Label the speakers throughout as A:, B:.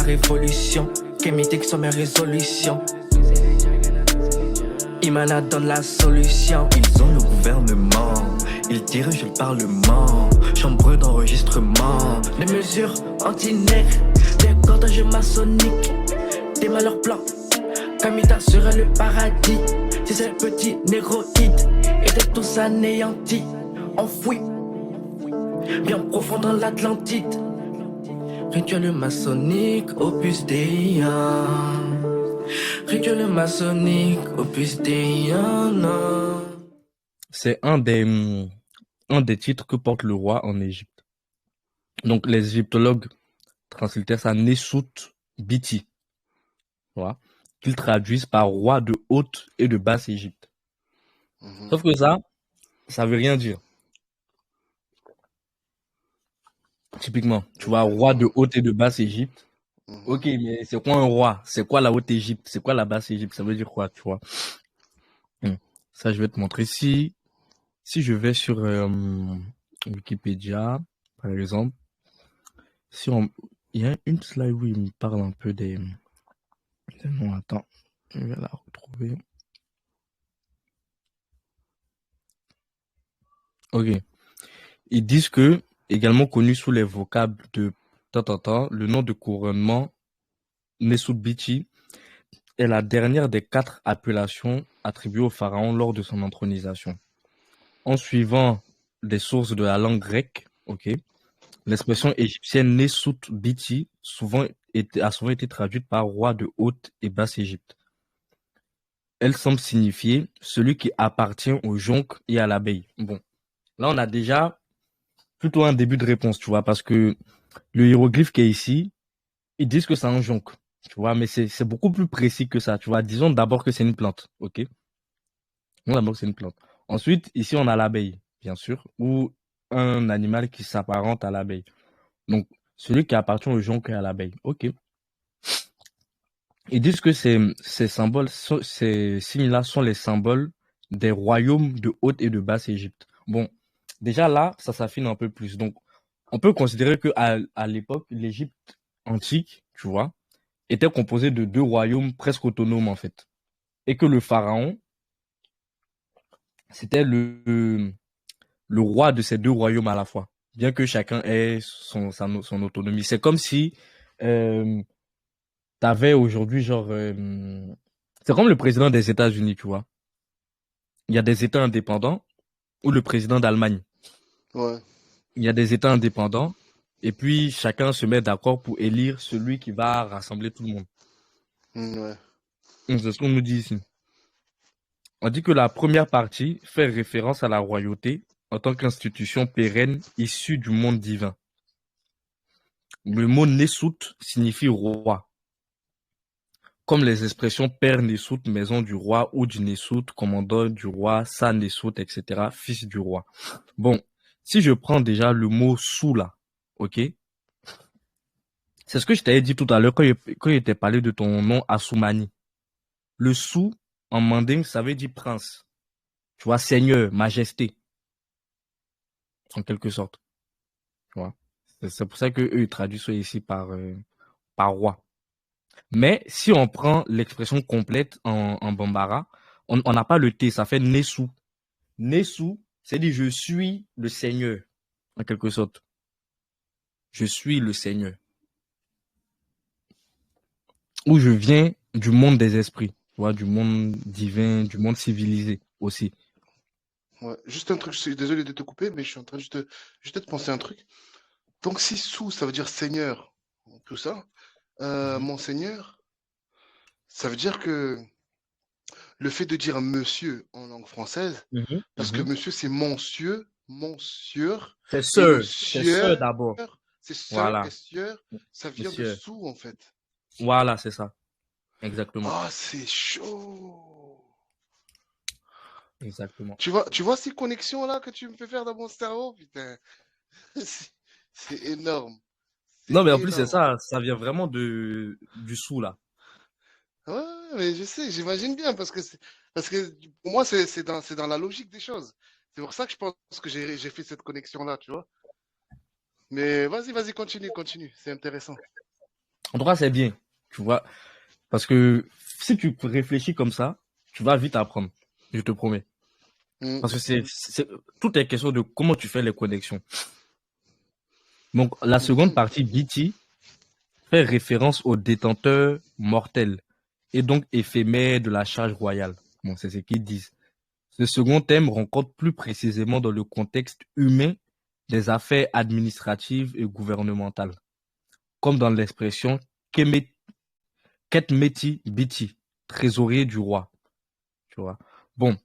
A: révolution. Kémitique sont mes résolutions. Imana donne la solution. Ils ont le gouvernement, ils dirigent le parlement. Chambre d'enregistrement, des mesures anti-nègres, des cordages maçonniques, des malheurs blancs. Kamita serait le paradis si ces petits négroïdes étaient tous anéantis, enfouis, bien profond dans l'Atlantide. Rituel maçonnique, opus Dei. Rituel maçonnique, opus Dei.
B: C'est un des titres que porte le roi en Égypte. Donc, les égyptologues translitèrent ça Nesut Biti. Voilà. Qu'ils traduisent par roi de Haute et de Basse Égypte. Sauf que ça veut rien dire. Typiquement, tu vois, roi de Haute et de Basse Égypte. Ok, mais c'est quoi un roi? C'est quoi la Haute Égypte? C'est quoi la Basse Égypte? Ça veut dire quoi, tu vois? Ça, je vais te montrer. Si je vais sur Wikipédia, par exemple, il y a une slide où il me parle un peu des noms. Attends, je vais la retrouver. Ok. Ils disent que, également connu sous les vocables de le nom de couronnement Nesut-Biti est la dernière des 4 appellations attribuées au pharaon lors de son intronisation. En suivant des sources de la langue grecque, ok, l'expression égyptienne Nesut-Biti a souvent été traduite par roi de Haute et Basse Égypte. Elle semble signifier celui qui appartient au jonc et à l'abeille. Bon, là on a déjà plutôt un début de réponse, tu vois, parce que le hiéroglyphe qui est ici, ils disent que c'est un jonc, tu vois, mais c'est beaucoup plus précis que ça, tu vois. Disons d'abord que c'est une plante, ok? Disons d'abord que c'est une plante. Ensuite, ici, on a l'abeille, bien sûr, ou un animal qui s'apparente à l'abeille. Donc, celui qui appartient au jonc et à l'abeille, ok. Ils disent que ces symboles, ces signes-là sont les symboles des royaumes de Haute et de Basse Égypte. Bon, déjà là, ça s'affine un peu plus. Donc, on peut considérer que à l'époque, l'Égypte antique, tu vois, était composée de 2 royaumes presque autonomes en fait. Et que le pharaon, c'était le roi de ces 2 royaumes à la fois. Bien que chacun ait son autonomie. C'est comme si t'avais aujourd'hui genre... c'est comme le président des États-Unis, tu vois. Il y a des États indépendants ou le président d'Allemagne.
C: Ouais.
B: Il y a des États indépendants et puis chacun se met d'accord pour élire celui qui va rassembler tout le monde.
C: Ouais.
B: C'est ce qu'on nous dit ici. On dit que la première partie fait référence à la royauté en tant qu'institution pérenne issue du monde divin. Le mot Nesut signifie roi. Comme les expressions père Nesut, maison du roi, ou du Nesut, commandant du roi, sa Nesut, etc., fils du roi. Bon, si je prends déjà le mot sou là, ok? C'est ce que je t'avais dit tout à l'heure quand il t'ai parlé de ton nom Assoumani. Le sou, en manding, ça veut dire prince. Tu vois, seigneur, majesté. En quelque sorte. Tu vois. C'est pour ça que eux ils traduisent ça ici par roi. Mais si on prend l'expression complète en bambara, on n'a pas le T, ça fait Nesou. Nesou, c'est dire je suis le Seigneur, en quelque sorte. Je suis le Seigneur. Ou je viens du monde des esprits, tu vois, du monde divin, du monde civilisé aussi.
C: Ouais. Juste un truc, je suis désolé de te couper, mais je suis en train juste de te penser un truc. Donc si sous, ça veut dire seigneur, tout ça, mon seigneur, ça veut dire que le fait de dire monsieur en langue française, parce que monsieur c'est monsieur, monsieur,
B: C'est
C: et le
B: sœur d'abord.
C: c'est sœur
B: Voilà.
C: et sieur, ça vient de
B: Monsieur.
C: sous en fait.
B: Voilà, c'est ça. Exactement.
C: Ah, c'est chaud.
B: Exactement.
C: Tu vois ces connexions là que tu me fais faire dans mon cerveau, putain. C'est c'est énorme.
B: Non,
C: C'est
B: mais en plus, c'est
C: énorme.
B: ça, ça vient vraiment du sou, là.
C: Ouais, mais je sais, j'imagine bien, parce que pour moi, c'est dans la logique des choses. C'est pour ça que je pense que j'ai fait cette connexion-là, tu vois. Mais vas-y, continue, continue. C'est intéressant.
B: En tout cas, c'est bien, tu vois. Parce que si tu réfléchis comme ça, tu vas vite apprendre. Je te promets.
C: Hmm.
B: Parce que tout est question de comment tu fais les connexions. Donc, la seconde
C: Mhm.
B: partie, BT, fait référence aux détenteurs mortels et donc éphémères de la charge royale. Bon, c'est ce qu'ils disent. Ce second thème rencontre plus précisément dans le contexte humain des affaires administratives et gouvernementales, comme dans l'expression Ketmeti Biti, trésorier du roi. Tu vois. Bon,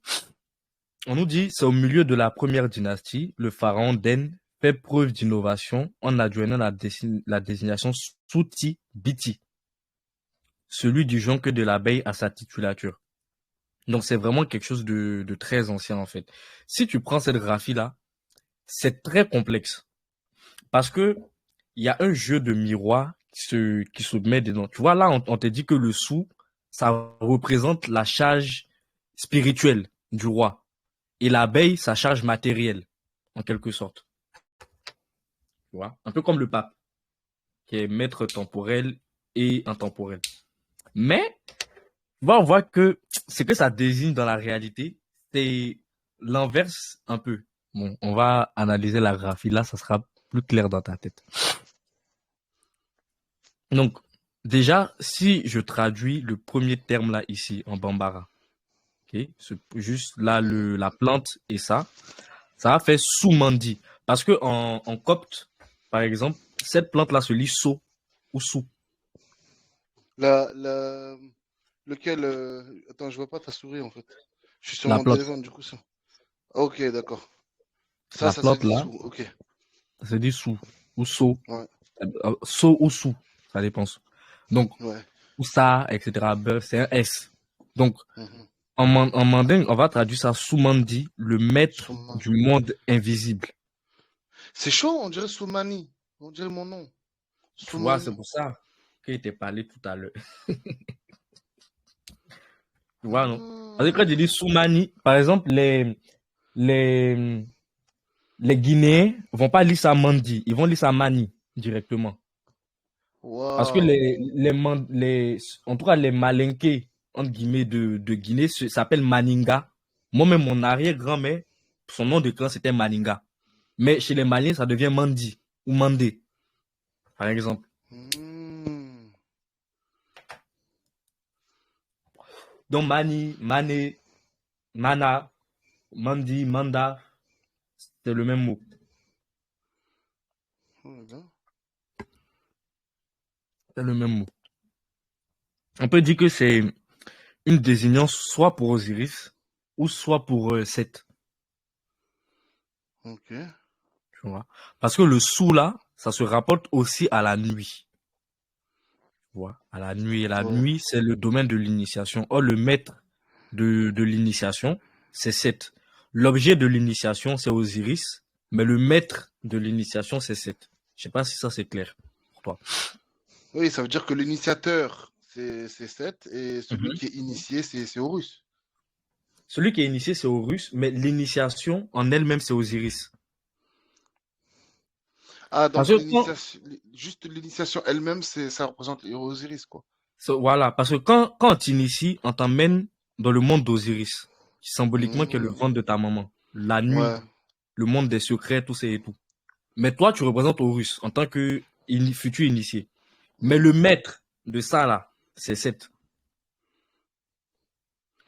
B: on nous dit c'est au milieu de la première dynastie, le pharaon Den fait preuve d'innovation en adjoignant la désignation Suti Biti, celui du jonc de l'abeille à sa titulature. Donc c'est vraiment quelque chose de très ancien en fait. Si tu prends cette graphie-là, c'est très complexe parce que il y a un jeu de miroir qui se met dedans. Tu vois, là, on te dit que le sou, ça représente la charge spirituelle du roi et l'abeille, sa charge matérielle, en quelque sorte. Tu vois, un peu comme le pape, qui est maître temporel et intemporel. Mais, tu vois, on voit que ce que ça désigne dans la réalité, c'est l'inverse un peu. Bon, on va analyser la graphie là, ça sera plus clair dans ta tête. Donc, déjà, si je traduis le premier terme là ici en bambara, ok, juste là la plante et ça va faire soumandi. Parce que en copte, par exemple, cette plante là se lit so ou sou.
C: La, lequel attends, je vois pas ta souris en fait. Je suis sur
B: La
C: mon
B: plante,
C: téléphone, du coup, ça. Ok, d'accord.
B: la
C: Ça se
B: plante
C: dit
B: là,
C: sous. Ok.
B: ça se dit sou ou so.
C: Ouais,
B: So ou sou, ça dépend. Donc,
C: ouais.
B: ou ça, etc. C'est un S. Donc,
C: Mhm.
B: en mandingue, on va traduire ça soumandi, le maître
C: Souma.
B: du monde invisible.
C: C'est chaud, on dirait Soumani. On dirait mon nom.
B: Tu vois, c'est
C: Soumani.
B: pour ça que je t'ai parlé tout à l'heure. Tu vois, non? Parce que quand je dis
C: Hmm.
B: Soumani, par exemple, les, les Guinéens vont pas lire ça Mandi, ils vont lire ça Mani directement. Parce que
C: Waouh.
B: en tout cas, les Malinké, entre guillemets, de Guinée, s'appellent Maninga. Moi-même, mon arrière-grand-mère, son nom de clan, c'était Maninga. Mais chez les Maliens, ça devient Mandi ou Mandé, par exemple.
C: Hmm.
B: Donc, Mani, Mané, Mana, Mandi, Manda, c'est le même mot.
C: Oh, bien.
B: C'est le même mot. On peut dire que c'est une désignance soit pour Osiris ou soit pour Seth.
C: Ok.
B: Tu vois. Parce que le sou là, ça se rapporte aussi à la nuit. Tu vois. À la nuit. Et la
C: Ouais.
B: nuit, c'est le domaine de l'initiation. Or, le maître de l'initiation, c'est Seth. L'objet de l'initiation, c'est Osiris, mais le maître de l'initiation, c'est Seth. Je sais pas si ça c'est clair pour toi.
C: Oui, ça veut dire que l'initiateur, c'est Seth, et celui
B: Mhm.
C: qui est initié, c'est Horus.
B: Celui qui est initié, c'est Horus, mais l'initiation en elle-même, c'est Osiris.
C: Ah,
B: Parce
C: donc
B: que quand,
C: l'initiation, juste l'initiation elle-même, ça représente Osiris, quoi.
B: voilà, parce que quand on t'initie, on t'emmène dans le monde d'Osiris, qui symboliquement qui est le
C: Hmm.
B: ventre de ta maman. La nuit,
C: Ouais.
B: le monde des secrets, tout ça et tout. Mais toi, tu représentes Horus en tant que futur initié. Mais le
C: Hmm.
B: maître de ça là, c'est Seth.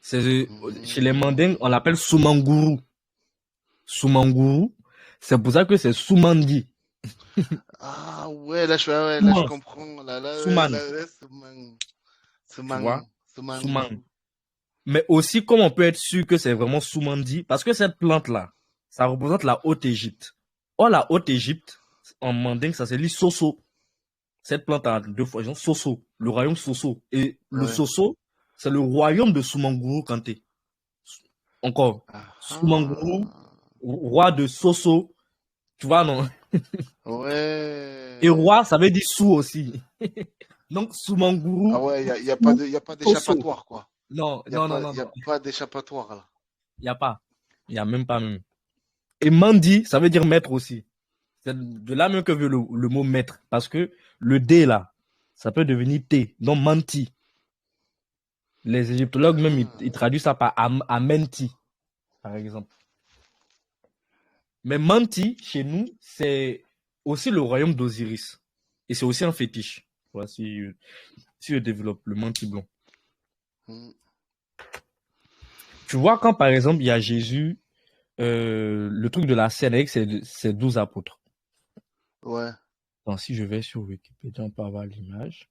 B: Chez les Mandingues, on
C: Hmm.
B: l'appelle Soumanguru. Soumanguru, c'est pour ça que c'est Soumandi.
C: Ah ouais, là ouais, là je
B: Souman,
C: comprends.
B: Souman,
C: Là, Soumang.
B: tu vois,
C: Soumang.
B: Souman.
C: Soumanguru.
B: Mais aussi, comme on peut être sûr que c'est vraiment Soumandi, parce que cette plante-là, ça représente la Haute-Égypte. Or, la Haute-Égypte, en mandingue, ça se lit Soso. Cette plante a deux fois, genre Soso, le royaume Soso. Et le
C: Ouais.
B: Soso, c'est le royaume de Soumanguru Kanté. Encore,
C: Ah,
B: Soumanguru,
C: ah.
B: roi de Soso, tu vois, non? Et
C: Ouais.
B: roi, ça veut dire sous aussi. Donc,
C: Ah
B: Soumanguru,
C: ouais,
B: sous
C: y a pas
B: Soso.
C: d'échappatoire, quoi.
B: Non, non, non, non,
C: Y a
B: non.
C: pas d'échappatoire, là.
B: Il n'y a pas. Il n'y a même pas même. Et Mandi, ça veut dire maître aussi. C'est de là même que veut le mot maître. Parce que le D là, Ça peut devenir T, donc Manti. Les égyptologues même, ils traduisent ça par Amenti, par exemple. Mais Manti, chez nous, c'est aussi le royaume d'Osiris. Et c'est aussi un fétiche. Voilà, si je développe le Manti blanc. Tu vois, quand par exemple, il y a Jésus, le truc de la scène avec ses 12 apôtres.
C: Ouais.
B: Donc, si je vais sur Wikipédia, on peut avoir l'image.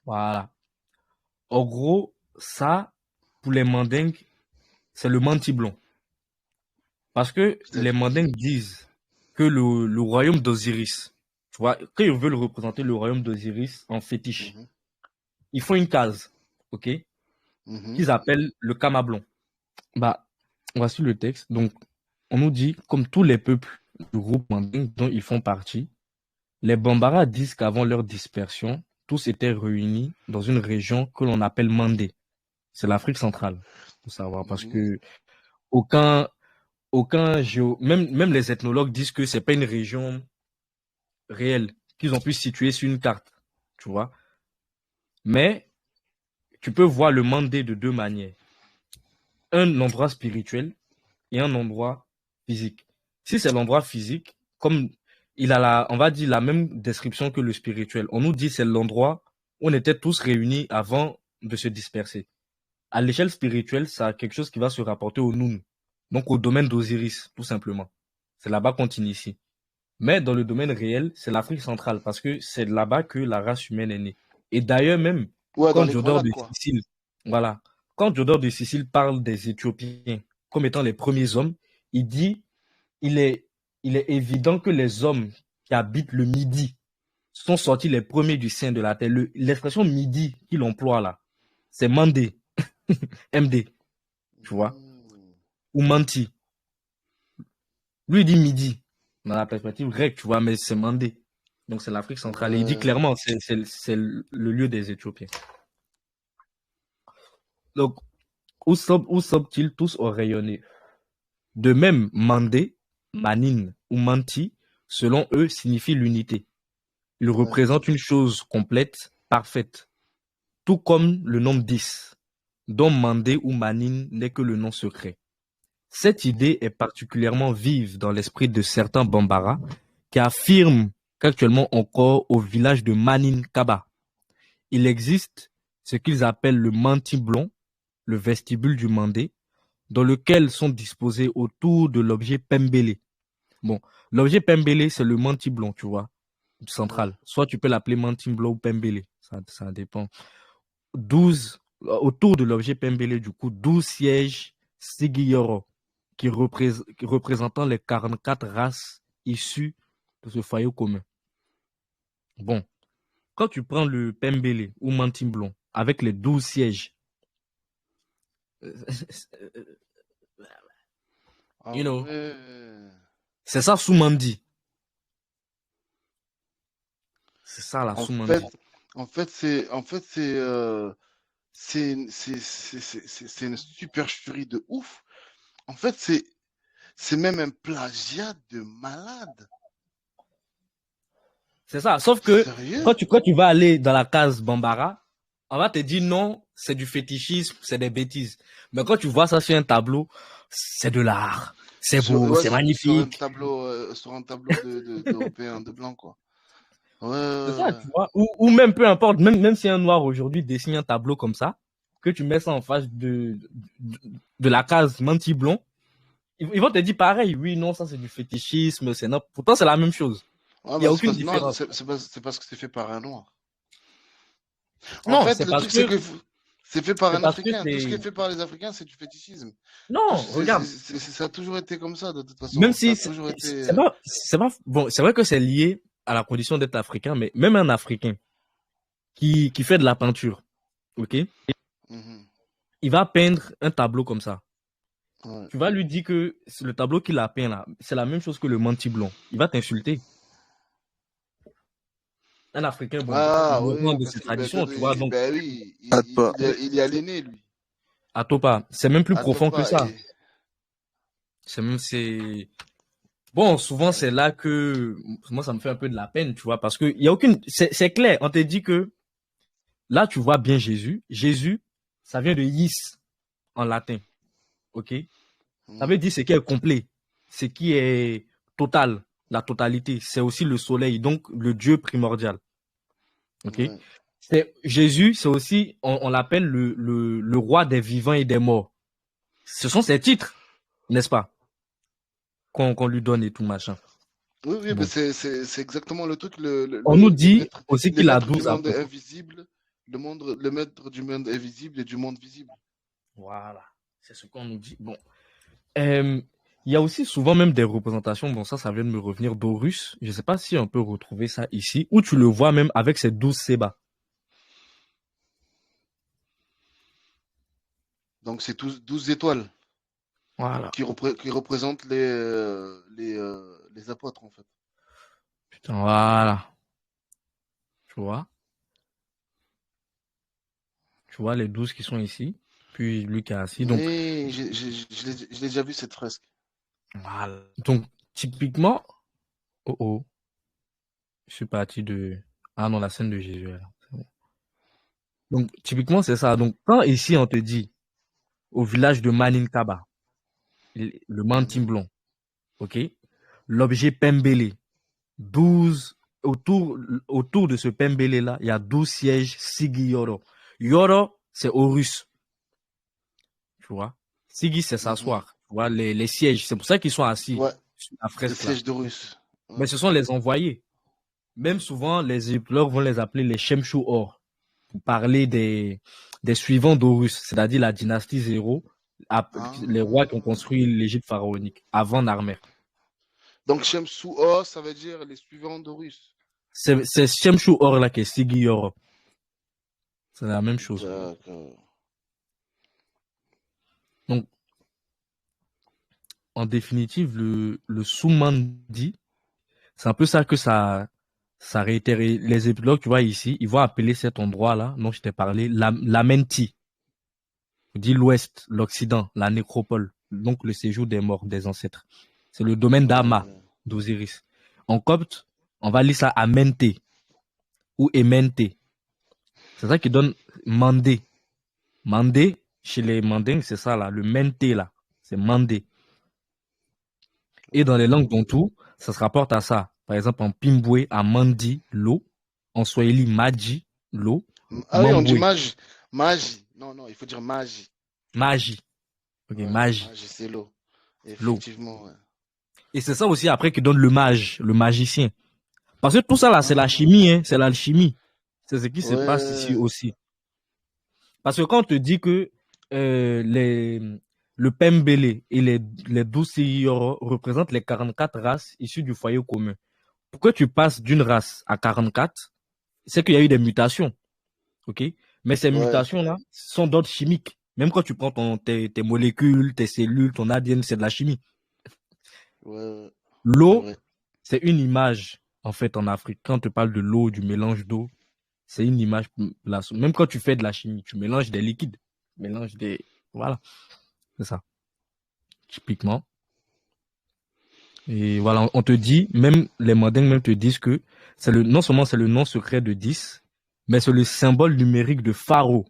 B: Voilà. En gros, ça, pour les Mandingues, c'est le Manti blanc. Parce que les Mandingues disent que le royaume d'Osiris, tu vois, quand ils veulent représenter le royaume d'Osiris en fétiche, ils font une case, ok, qu'ils appellent le Kama blanc. Bah, voici le texte. Donc, on nous dit, comme tous les peuples du groupe Mandingue dont ils font partie, les Bambara disent qu'avant leur dispersion, tous étaient réunis dans une région que l'on appelle Mandé. C'est l'Afrique centrale, faut savoir, parce que même les ethnologues disent que c'est pas une région réelle qu'ils ont pu situer sur une carte, tu vois. Mais tu peux voir le Mandé de deux manières. Un endroit spirituel et un endroit physique. Si c'est l'endroit physique, comme il a on va dire la même description que le spirituel. On nous dit c'est l'endroit où on était tous réunis avant de se disperser. À l'échelle spirituelle, ça a quelque chose qui va se rapporter au Noun. Donc au domaine d'Osiris, tout simplement. C'est là-bas qu'on initie. Mais dans le domaine réel, c'est l'Afrique centrale, parce que c'est là-bas que la race humaine est née. Et d'ailleurs même, quand Diodore de Sicile, voilà, quand Diodore de Sicile parle des Éthiopiens comme étant les premiers hommes, il dit, il est évident que les hommes qui habitent le Midi sont sortis les premiers du sein de la terre. L'expression Midi qu'il emploie là, c'est Mandé, MD, tu vois, ou Manti. Lui, il dit Midi, dans la perspective grecque, tu vois, mais c'est Mandé. Donc, c'est l'Afrique centrale. Et il dit clairement, c'est le lieu des Éthiopiens. Donc, où sont-ils tous au rayonné? De même, Mandé, Manine ou Manti, selon eux, signifie l'unité. Il représente une chose complète, parfaite. Tout comme le nombre 10, dont Mandé ou Manine n'est que le nom secret. Cette idée est particulièrement vive dans l'esprit de certains Bambara qui affirment qu'actuellement encore au village de Manine Kaba, il existe ce qu'ils appellent le Manti blanc, le vestibule du Mandé, dans lequel sont disposés autour de l'objet Pembélé. Bon, l'objet Pembélé, c'est le Manti blanc, tu vois, central. Soit tu peux l'appeler Manti blanc ou Pembélé, ça dépend. 12, autour de l'objet Pembélé, du coup, 12 sièges Sigiyoro, qui représentant les 44 races issues de ce foyer commun. Bon, quand tu prends le Pembélé ou Manti blanc avec les 12 sièges, you know, c'est ça Soumandi. C'est ça la Soumandi.
C: En fait, c'est une supercherie de ouf. En fait, c'est même un plagiat de malade.
B: C'est ça. Sauf que quand tu vas aller dans la case Bambara, on va te dire non, c'est du fétichisme, c'est des bêtises. Mais quand tu vois ça sur un tableau, c'est de l'art. C'est beau, c'est magnifique.
C: Sur un tableau d'Européens, de blanc, quoi.
B: C'est ça, tu vois. Ou même peu importe, même si un noir aujourd'hui dessine un tableau comme ça, que tu mets ça en face de la case Manti blanc, ils vont te dire pareil, oui, non, ça c'est du fétichisme, c'est non. Pourtant c'est la même chose. Il n'y a aucune différence.
C: C'est parce que c'est fait par un noir.
B: Non,
C: en fait, le truc, c'est que c'est fait par un Africain. Tout ce qui est fait par les Africains, c'est du fétichisme.
B: Non, regarde.
C: Ça a toujours été comme ça, de toute façon.
B: Même si c'est pas bon, c'est vrai que c'est lié à la condition d'être africain, mais même un Africain qui fait de la peinture, ok, il va peindre un tableau comme ça. Ouais. Tu vas lui dire que le tableau qu'il a peint là, c'est la même chose que le Manti blanc. Il va t'insulter. Un Africain, bon,
C: Ah
B: il est loin
C: oui,
B: de
C: parce
B: ses
C: que
B: traditions, tu vois. Donc,
C: ben oui,
D: Attends,
C: il y a l'aîné, lui.
B: à Topa, c'est même plus
C: À
B: profond que
C: Topa.
B: ça. C'est bon, souvent c'est là que moi ça me fait un peu de la peine, tu vois, parce que il y a aucune, c'est clair, on te dit que là tu vois bien Jésus. Jésus, ça vient de Iis en latin, ok? Ça veut dire ce qui est complet, ce qui est total, la totalité. C'est aussi le soleil, donc le Dieu primordial, ok?
C: Ouais.
B: Jésus, c'est aussi, on l'appelle le roi des vivants et des morts. Ce sont ses titres, n'est-ce pas? Qu'on lui donne et tout machin.
C: Oui, oui,
B: Bon.
C: mais c'est exactement le truc,
B: On nous dit aussi
C: les
B: qu'il a
C: maîtres du
B: 12
C: monde
B: apôtres.
C: invisible, le maître du monde invisible et du monde visible.
B: Voilà, c'est ce qu'on nous dit. Bon, il y a aussi souvent même des représentations, bon ça vient de me revenir, d'Horus. Je ne sais pas si on peut retrouver ça ici, où tu le vois même avec ses 12 sébas.
C: Donc c'est 12 étoiles
B: Voilà.
C: qui représentent les apôtres, en fait.
B: Putain, voilà. Tu vois? Tu vois les 12 qui sont ici, puis lui qui est assis. Donc,
C: Oui, je l'ai déjà vu, cette fresque.
B: voilà. Donc, typiquement, oh, je suis parti de... Ah non, la scène de Jésus, là. Bon. Donc, typiquement, c'est ça. Donc, quand ici, on te dit, au village de Maninkaba, le Mantimblon, ok? L'objet Pembele, 12, autour de ce Pembele-là, il y a 12 sièges Sigi Yoro. Yoro, c'est Horus. Tu vois? Sigi, c'est s'asseoir. Tu vois, les sièges, c'est pour ça qu'ils sont assis sur la fresque là.
C: Les sièges d'Horus. Ouais.
B: Mais ce sont les envoyés. Même souvent, les épilogues vont les appeler les Shemshu Or, pour parler des suivants d'Horus, c'est-à-dire la dynastie 0, les rois qui ont construit l'Égypte pharaonique, avant Narmer.
C: Donc Shemshu Or, ça veut dire les suivants d'Horus.
B: C'est Shemshu Or là qui est Sigi Yoro. C'est la même chose.
C: D'accord.
B: Donc, en définitive, le Soumandi, c'est un peu ça que ça réitère. Les épilogues, tu vois ici, ils vont appeler cet endroit-là, dont je t'ai parlé, l'Amenti. On dit l'Ouest, l'Occident, la nécropole, donc le séjour des morts, des ancêtres. C'est le domaine d'Ama, d'Osiris. En copte, on va lire ça Amente ou Emente. C'est ça qui donne Mandé. Mandé, chez les Mandingues, c'est ça là, le Mente là, c'est Mandé. Et dans les langues bantou, ça se rapporte à ça. Par exemple, en Pimboué, à Mandi, l'eau. En Swahili, Maji, l'eau.
C: Ah oui, on dit Maji. Maji. Non, il faut dire Maji.
B: Maji. Ok,
C: ouais,
B: Maji.
C: Maji, c'est l'eau. Effectivement, ouais.
B: Et c'est ça aussi après qui donne le mage, le magicien. Parce que tout ça là, c'est la chimie, hein, c'est l'alchimie. C'est ce qui se passe ici aussi. Parce que quand on te dit que le Pembele et les 12 Siyoro représentent les 44 races issues du foyer commun. Pourquoi tu passes d'une race à 44? C'est qu'il y a eu des mutations. Ok? Mais ces mutations-là sont d'ordre chimique. Même quand tu prends tes molécules, tes cellules, ton ADN, c'est de la chimie. L'eau, c'est une image, en fait, en Afrique. Quand on te parle de l'eau, du mélange d'eau, c'est une image. Même quand tu fais de la chimie, tu mélanges des liquides. Tu mélanges des... Voilà. C'est ça. Typiquement. Et voilà, on te dit, même les Mandingues même te disent que non seulement c'est le nom secret de 10, mais c'est le symbole numérique de Pharaon,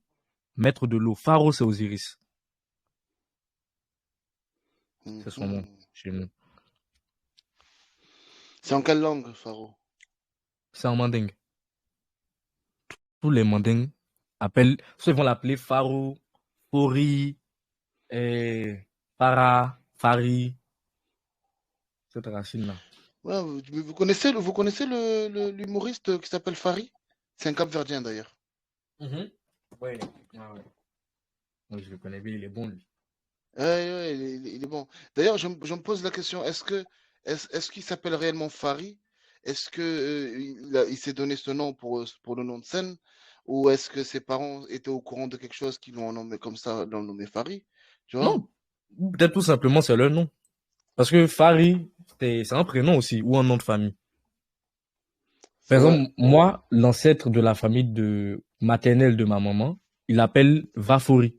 B: maître de l'eau. Pharaon, c'est Osiris. C'est son nom chez nous.
C: C'est en quelle langue, Pharaon? C'est
B: en Mandingue. Tous les Mandingues appellent, soit ils vont l'appeler Pharaon, Fori, Farah, Fari, cette racine-là.
C: Ouais, vous connaissez l'humoriste qui s'appelle Fari? C'est un Cap-Verdien d'ailleurs.
B: Ouais. Oui, je le connais bien, il est bon lui.
C: Ouais, il est bon. D'ailleurs, je me pose la question, est-ce qu'il s'appelle réellement Fari? Est-ce que il s'est donné ce nom pour le nom de scène? Ou est-ce que ses parents étaient au courant de quelque chose qui l'ont nommé comme ça, l'ont nommé Fari? Tu vois?
B: Non, peut-être tout simplement c'est leur nom. Parce que Fari, c'est un prénom aussi, ou un nom de famille. Par
C: C'est vrai.
B: exemple, moi, l'ancêtre de la famille maternelle de ma maman, il l'appelle Vafori.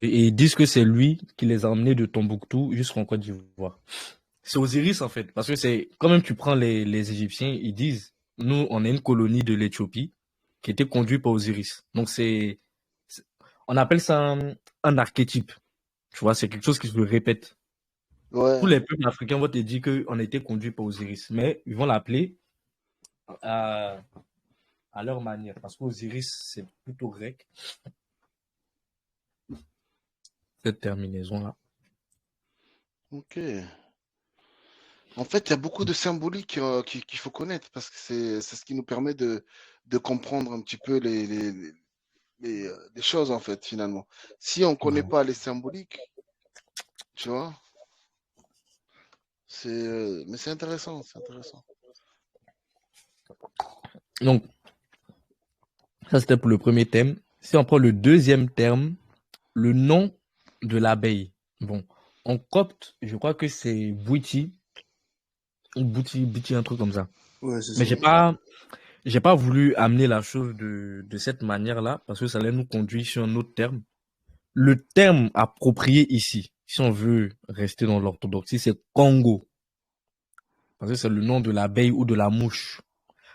B: Et ils disent que c'est lui qui les a emmenés de Tombouctou jusqu'en Côte d'Ivoire. C'est Osiris, en fait. Parce que c'est, quand même, tu prends les Égyptiens, ils disent, nous, on est une colonie de l'Éthiopie qui était conduite par Osiris. Donc, on appelle ça un archétype. Tu vois, c'est quelque chose qui se répète. Tous
C: Ouais.
B: les peuples africains vont te dire qu'on a été conduit par Osiris, mais ils vont l'appeler à, à leur manière, parce qu'Osiris, c'est plutôt grec, cette terminaison-là.
C: Ok. En fait, il y a beaucoup de symboliques qu'il faut connaître parce que c'est ce qui nous permet de comprendre un petit peu les choses, en fait, finalement. Si on ne connaît pas les symboliques, tu vois, mais c'est intéressant, c'est intéressant.
B: Donc, ça, c'était pour le premier thème. Si on prend le deuxième terme, le nom de l'abeille. Bon, en copte, je crois que c'est Bouti, ou Bouti, un truc comme ça.
C: Ouais, c'est
B: Mais
C: ça.
B: j'ai pas voulu amener la chose de cette manière-là, parce que ça allait nous conduire sur un autre terme. Le terme approprié ici, si on veut rester dans l'orthodoxie, c'est Congo. Parce que c'est le nom de l'abeille ou de la mouche.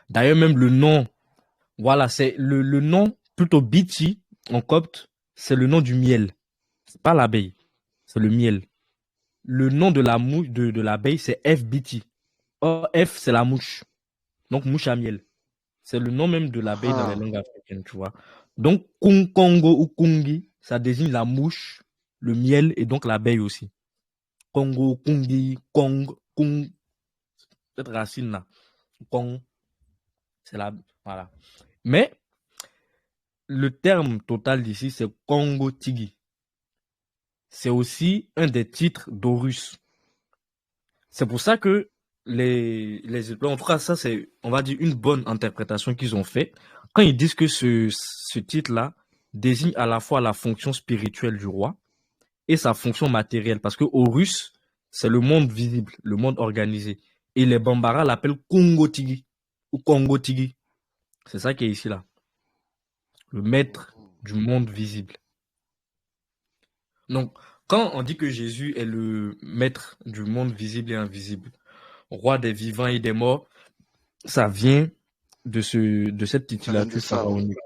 B: D'ailleurs, même le nom, voilà, c'est le nom, plutôt Biti, en copte, c'est le nom du miel. C'est pas l'abeille, c'est le miel. Le nom de la mouche, de l'abeille, c'est FBT. Or, F, c'est la mouche. Donc, mouche à miel. C'est le nom même de l'abeille dans les
C: Ah,
B: langues africaines, tu vois. Donc, Kongo ou Kungi, ça désigne la mouche, le miel et donc l'abeille aussi. Congo, Kungi, Kong, Kung, cette racine-là. Kong, c'est la. Voilà. Mais le terme total d'ici, c'est Congo Tigi. C'est aussi un des titres d'Horus. C'est pour ça que les en tout cas, ça, c'est, on va dire, une bonne interprétation qu'ils ont fait. Quand ils disent que ce titre-là désigne à la fois la fonction spirituelle du roi et sa fonction matérielle. Parce que Horus, c'est le monde visible, le monde organisé. Et les Bambara l'appellent Congo Tigi ou Congo Tigi. C'est ça qui est ici là. Le maître du monde visible. Donc, quand on dit que Jésus est le maître du monde visible et invisible, roi des vivants et des morts, ça vient de cette
C: ça vient de
B: titulature
C: ça, ouais.
B: pharaonique.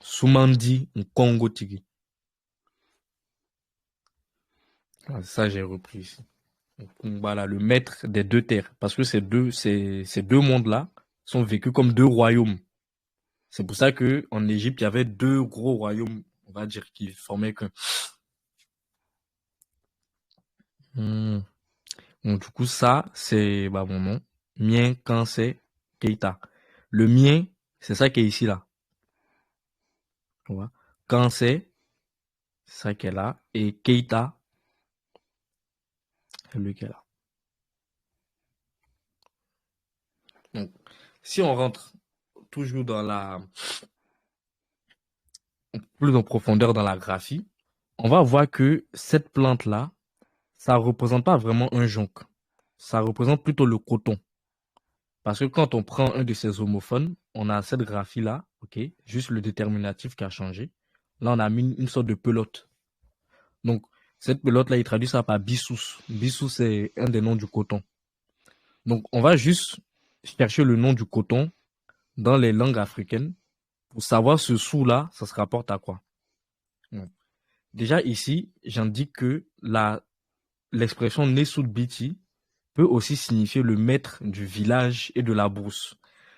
B: Soumandi Congo Tigi. Ah, ça, j'ai repris ici. Donc, voilà, le maître des deux terres. Parce que ces deux mondes-là sont vécus comme deux royaumes. C'est pour ça que en Égypte, il y avait deux gros royaumes, on va dire, qui formaient qu'un. Hmm. Donc, du coup, ça, c'est mon nom. Mien, Kansé, Keita. Le mien, c'est ça qui est ici, là. Tu vois. Kansé, c'est ça qui est là. Et Keita, c'est lui qui est là. Donc, si on rentre toujours plus en profondeur dans la graphie, on va voir que cette plante-là, ça ne représente pas vraiment un jonc. Ça représente plutôt le coton. Parce que quand on prend un de ces homophones, on a cette graphie-là, ok, juste le déterminatif qui a changé. Là, on a mis une sorte de pelote. Donc, cette pelote-là, il traduit ça par bissous. Bissous, c'est un des noms du coton. Donc, on va juste chercher le nom du coton dans les langues africaines pour savoir ce sous-là, ça se rapporte à quoi. Déjà ici, j'indique que l'expression Nesut Biti peut aussi signifier le maître du village et de la brousse.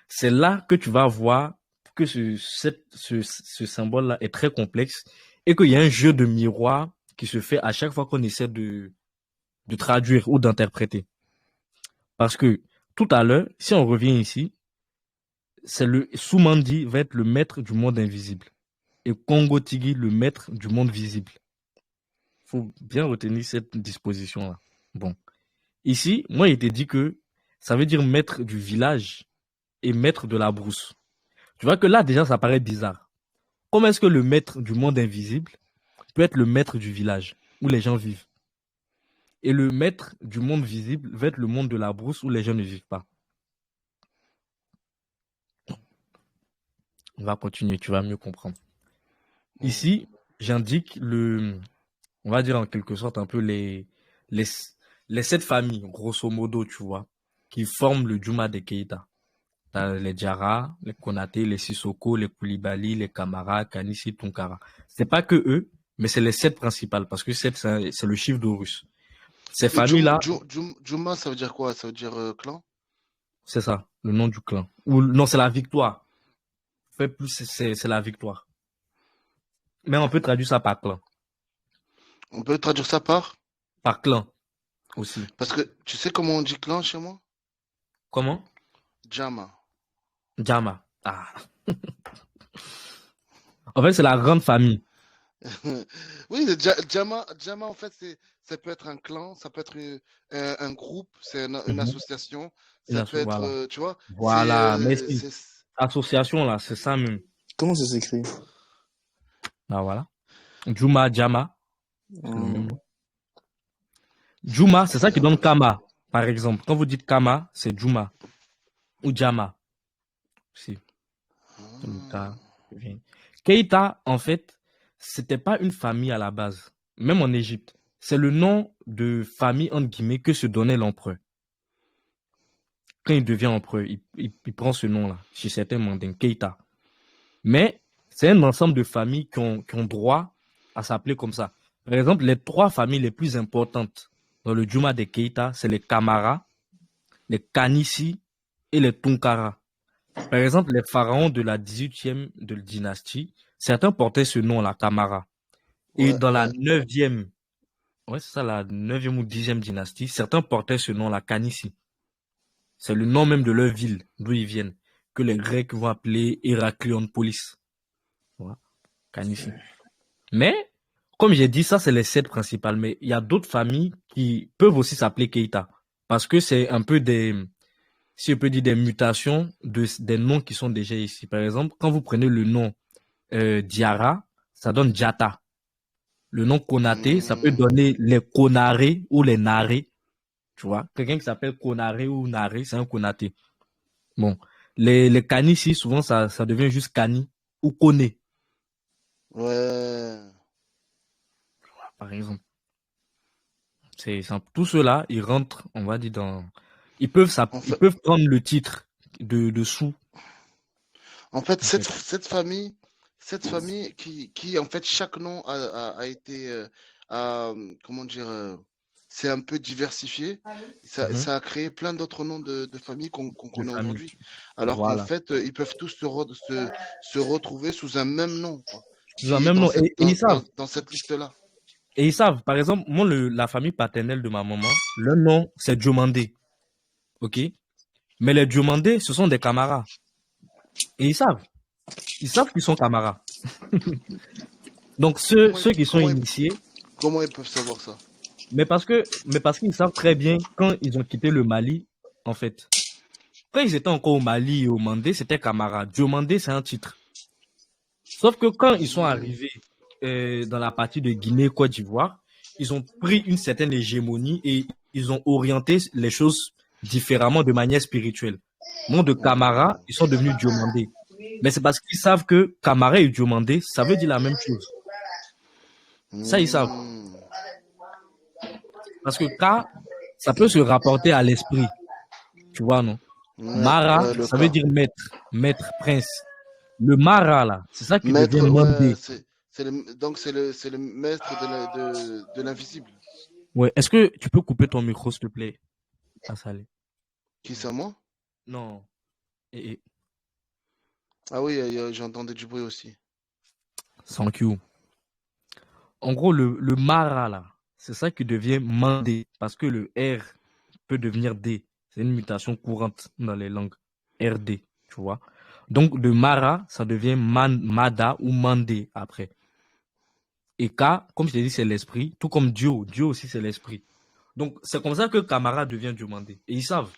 B: C'est là que tu vas voir que ce symbole-là est très complexe et qu'il y a un jeu de miroir qui se fait à chaque fois qu'on essaie de traduire ou d'interpréter. Parce que tout à l'heure, si on revient ici, c'est le Soumandi va être le maître du monde invisible et Congo Tigui le maître du monde visible. Il faut bien retenir cette disposition-là. Bon. Ici, moi, il était dit que ça veut dire maître du village et maître de la brousse. Tu vois que là, déjà, ça paraît bizarre. Comment est-ce que le maître du monde invisible peut être le maître du village où les gens vivent? Et le maître du monde visible va être le monde de la brousse où les gens ne vivent pas. On va continuer, tu vas mieux comprendre. Ici, j'indique on va dire en quelque sorte un peu les 7 familles, grosso modo, tu vois, qui forment le Djouma de Keïta. T'as les Diarra, les Konaté, les Sissoko, les Koulibaly, les Kamara, Kanissi, Tunkara. C'est pas que eux, mais c'est les 7 principales, parce que 7, c'est le chiffre d'Horus. Ces
C: Et
B: familles-là,
C: Juma, ça veut dire quoi? Ça veut dire clan?
B: c'est ça, le nom du clan. Ou non, c'est la victoire. Fait plus, c'est la victoire. Mais on peut traduire ça par clan.
C: On peut traduire ça par?
B: Par clan aussi.
C: Parce que tu sais comment on dit clan chez moi?
B: Comment?
C: Jama.
B: Jama. Ah. En fait, c'est la grande famille.
C: Oui, Jama, en fait, ça peut être un clan, ça peut être un groupe, c'est une association, ça peut être,
B: Voilà.
C: tu vois,
B: Voilà, merci. Association, là, c'est ça même.
D: Comment ça s'écrit?
B: Ah, voilà. Juma, Jama. C'est le même nom. Juma, c'est ça qui donne Kama, par exemple. Quand vous dites Kama, c'est Juma. Ou Jama. Si. Keïta, en fait, c'était pas une famille à la base, même en Égypte. C'est le nom de famille, entre guillemets, que se donnait l'empereur. Quand il devient empereur, il prend ce nom-là, chez certains mandingues, Keïta. Mais c'est un ensemble de familles qui ont droit à s'appeler comme ça. Par exemple, les 3 familles les plus importantes dans le Djouma de Keïta, c'est les Kamara, les Kanissi et les Tunkara. Par exemple, les pharaons de la 18e dynastie, certains portaient ce nom, la Kamara. Et dans la 9e, ouais, c'est ça, la 9e ou 10e dynastie, certains portaient ce nom, la Kanissi. C'est le nom même de leur ville, d'où ils viennent, que les Grecs vont appeler Hérakléonpolis. Voilà, Kanissi. Mais, comme j'ai dit, ça, c'est les 7 principales. Mais il y a d'autres familles qui peuvent aussi s'appeler Keïta. Parce que c'est un peu si je peux dire, des mutations des noms qui sont déjà ici. Par exemple, quand vous prenez le nom Diarra, ça donne Diata. Le nom Konaté, ça peut donner les Konaré ou les Naré. Tu vois, quelqu'un qui s'appelle Konaré ou Naré, c'est un Konaté. Bon, les Kanissi, souvent, ça devient juste Kani ou Koné.
C: Ouais.
B: Par exemple. Tout cela, ils rentrent, on va dire, ils peuvent prendre le titre de sous.
C: En fait, cette famille qui, en fait, chaque nom a été, comment dire, c'est un peu diversifié. Ça a créé plein d'autres noms de familles qu'on connaît aujourd'hui. Alors qu'en fait, ils peuvent tous se retrouver sous un même nom.
B: Sous un même nom. Et ils savent.
C: Dans cette liste-là.
B: Et ils savent. Par exemple, moi, la famille paternelle de ma maman, leur nom, c'est Diomandé. OK? Mais les Diomandé, ce sont des camarades. Et ils savent. Ils savent qu'ils sont camarades. Donc, ceux qui sont initiés.
C: Comment ils peuvent savoir ça?
B: Mais parce qu'ils savent très bien quand ils ont quitté le Mali, en fait. Quand ils étaient encore au Mali et au Mandé, c'était camarade. Diomandé, c'est un titre. Sauf que quand ils sont arrivés dans la partie de Guinée, Côte d'Ivoire, ils ont pris une certaine hégémonie et ils ont orienté les choses différemment de manière spirituelle. Nom de Camara, ils sont devenus Diomandé. Mais c'est parce qu'ils savent que Camara et Diomandé, ça veut dire la même chose. Ça, ils savent. Parce que K, ça peut se rapporter à l'esprit. Tu vois, non? Mara, ça veut dire maître, prince. Le Mara, là, c'est ça qui devient Mandé.
C: Donc, c'est le maître de l'invisible.
B: Ouais, est-ce que tu peux couper ton micro, s'il te plaît, Assalé?
C: Qui ça, moi?
B: Non.
C: Ah oui, j'entendais du bruit aussi.
B: Thank you. En gros, le Mara, là, c'est ça qui devient Mandé, parce que le R peut devenir D. C'est une mutation courante dans les langues. RD, tu vois. Donc, de Mara, ça devient Mada ou Mandé après. Et K, comme je t'ai dit, c'est l'esprit, tout comme Dio. Dio aussi, c'est l'esprit. Donc, c'est comme ça que Camara devient Diomandé. Et ils savent.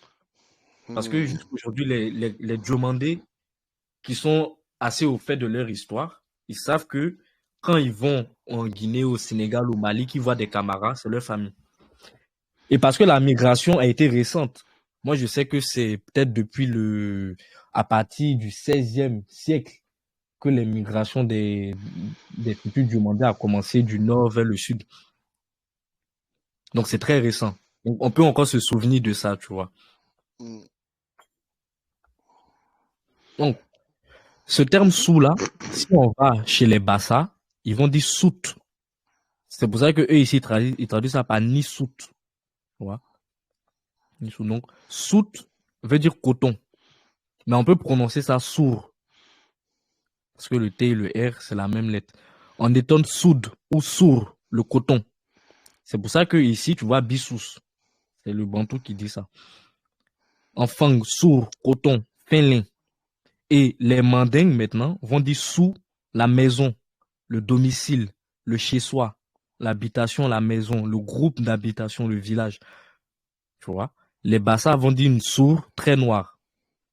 B: Parce que jusqu'aujourd'hui, les Diomandés qui sont assez au fait de leur histoire, ils savent que quand ils vont en Guinée, au Sénégal, au Mali, qu'ils voient des Camaras, c'est leur famille. Et parce que la migration a été récente. Moi, je sais que c'est peut-être à partir du 16e siècle que les migrations des tribus du Mandé a commencé du nord vers le sud. Donc, c'est très récent. Donc, on peut encore se souvenir de ça, tu vois.
C: Mm.
B: Donc, ce terme sous là, si on va chez les Bassa, ils vont dire soute. C'est pour ça que eux ici ils traduisent ça par ni soute. Tu vois. Ni soute. Donc, soute veut dire coton. Mais on peut prononcer ça sourd. Parce que le T et le R, c'est la même lettre. On détonne soude ou sourd, le coton. C'est pour ça que ici, tu vois Bissous. C'est le Bantou qui dit ça. Enfant, sourd, coton, fin. Et les Mandingues, maintenant, vont dire sous la maison, le domicile, le chez-soi, l'habitation, la maison, le groupe d'habitation, le village. Tu vois. Les Bassa vont dire une sourd très noire.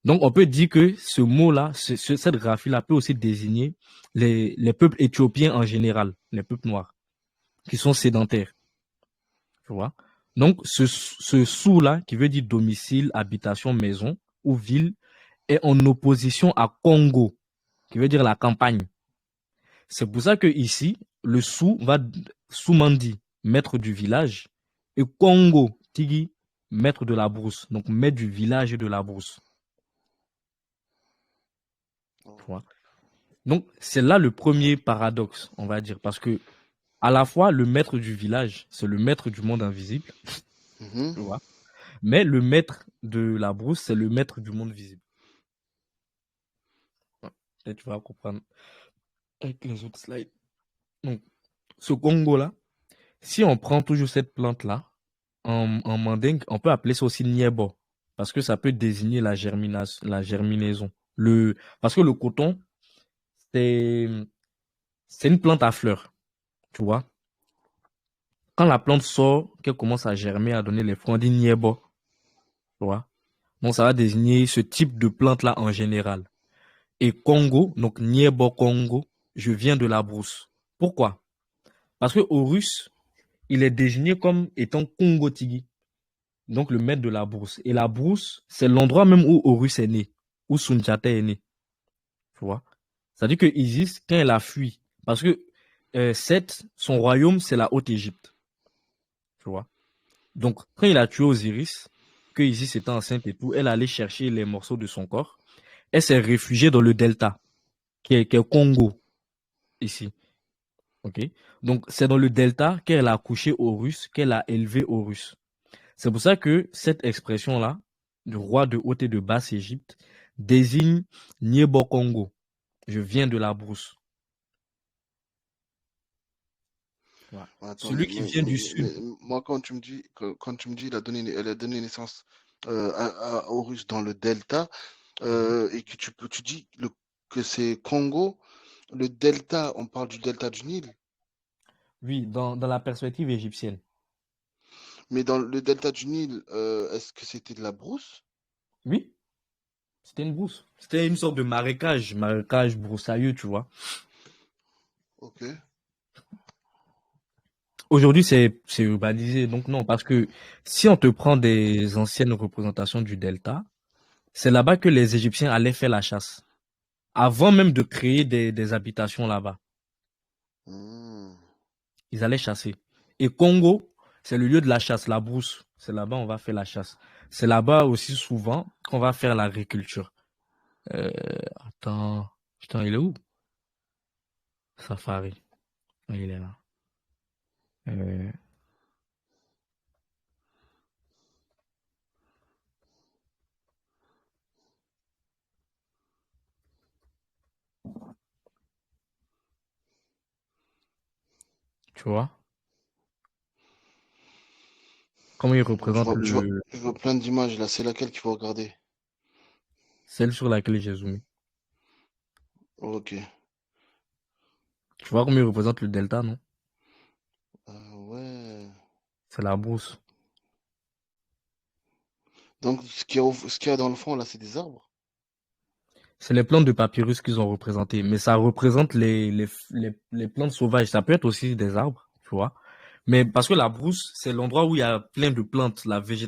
B: Donc, on peut dire que ce mot-là, cette graphie-là peut aussi désigner les peuples éthiopiens en général, les peuples noirs, qui sont sédentaires. Tu vois. Donc, ce sous-là, qui veut dire domicile, habitation, maison ou ville, est en opposition à Congo, qui veut dire la campagne. C'est pour ça que ici, le sous va Soumandi, maître du village, et Congo, Tigui, maître de la brousse. Donc, maître du village et de la brousse. Tu vois. Donc, c'est là le premier paradoxe, on va dire, parce que à la fois, le maître du village, c'est le maître du monde invisible,
C: Mhm.
B: tu vois, mais le maître de la brousse, c'est le maître du monde visible. Et tu vas comprendre avec les autres slides. Donc, ce Congo-là, si on prend toujours cette plante-là, en mandingue, on peut appeler ça aussi niebo, parce que ça peut désigner la germinaison. Parce que le coton, c'est une plante à fleurs, tu vois. Quand la plante sort, qu'elle commence à germer, à donner les fruits, on dit niebo, tu vois. Donc, ça va désigner ce type de plante-là en général. Et Congo, donc niebo Congo, je viens de la brousse. Pourquoi? Parce que au russe, il est désigné comme étant Congo Tigui, donc le maître de la brousse. Et la brousse, c'est l'endroit même où Horus est né, où Sundiata est né. Tu vois? C'est-à-dire que Isis, quand elle a fui, parce que Seth, son royaume, c'est la Haute-Égypte. Tu vois? Donc, quand il a tué Osiris, que Isis était enceinte et tout, elle allait chercher les morceaux de son corps. Elle s'est réfugiée dans le delta, qui est Congo, ici. Ok? Donc, c'est dans le delta qu'elle a accouché Horus, qu'elle a élevé Horus. C'est pour ça que cette expression-là, du roi de Haute et de Basse-Égypte, désigne Niebo Congo. Je viens de la brousse. Ouais.
C: Attends,
B: Celui qui vient du
C: mais
B: sud.
C: moi, quand tu me dis, elle a donné naissance à Horus dans le delta, et que tu dis que c'est Congo, le delta, on parle du delta du Nil,
B: Oui, dans la perspective égyptienne.
C: mais dans le delta du Nil, est-ce que c'était de la brousse?
B: Oui, c'était une brousse. C'était une sorte de marécage broussailleux, tu vois.
C: Ok.
B: Aujourd'hui, c'est urbanisé, donc non, parce que si on te prend des anciennes représentations du delta, c'est là-bas que les Égyptiens allaient faire la chasse, avant même de créer des habitations là-bas.
C: Hmm.
B: Ils allaient chasser. Et Congo, c'est le lieu de la chasse, la brousse. C'est là-bas on va faire la chasse. C'est là-bas aussi souvent qu'on va faire l'agriculture. Euh, attends, putain, il est où? Safari. Il est là. Euh, tu vois? Comment il représente
C: Je vois plein d'images là, c'est laquelle qu'il faut regarder?
B: celle sur laquelle j'ai zoomé.
C: Ok.
B: Tu vois comment il représente le delta, non?
C: Ah ouais.
B: C'est la brousse.
C: Donc, ce qu'il y a dans le fond là, c'est des arbres?
B: C'est les plantes de papyrus qu'ils ont représentées, mais ça représente les plantes sauvages. Ça peut être aussi des arbres, tu vois. Mais parce que la brousse, c'est l'endroit où il y a plein de plantes.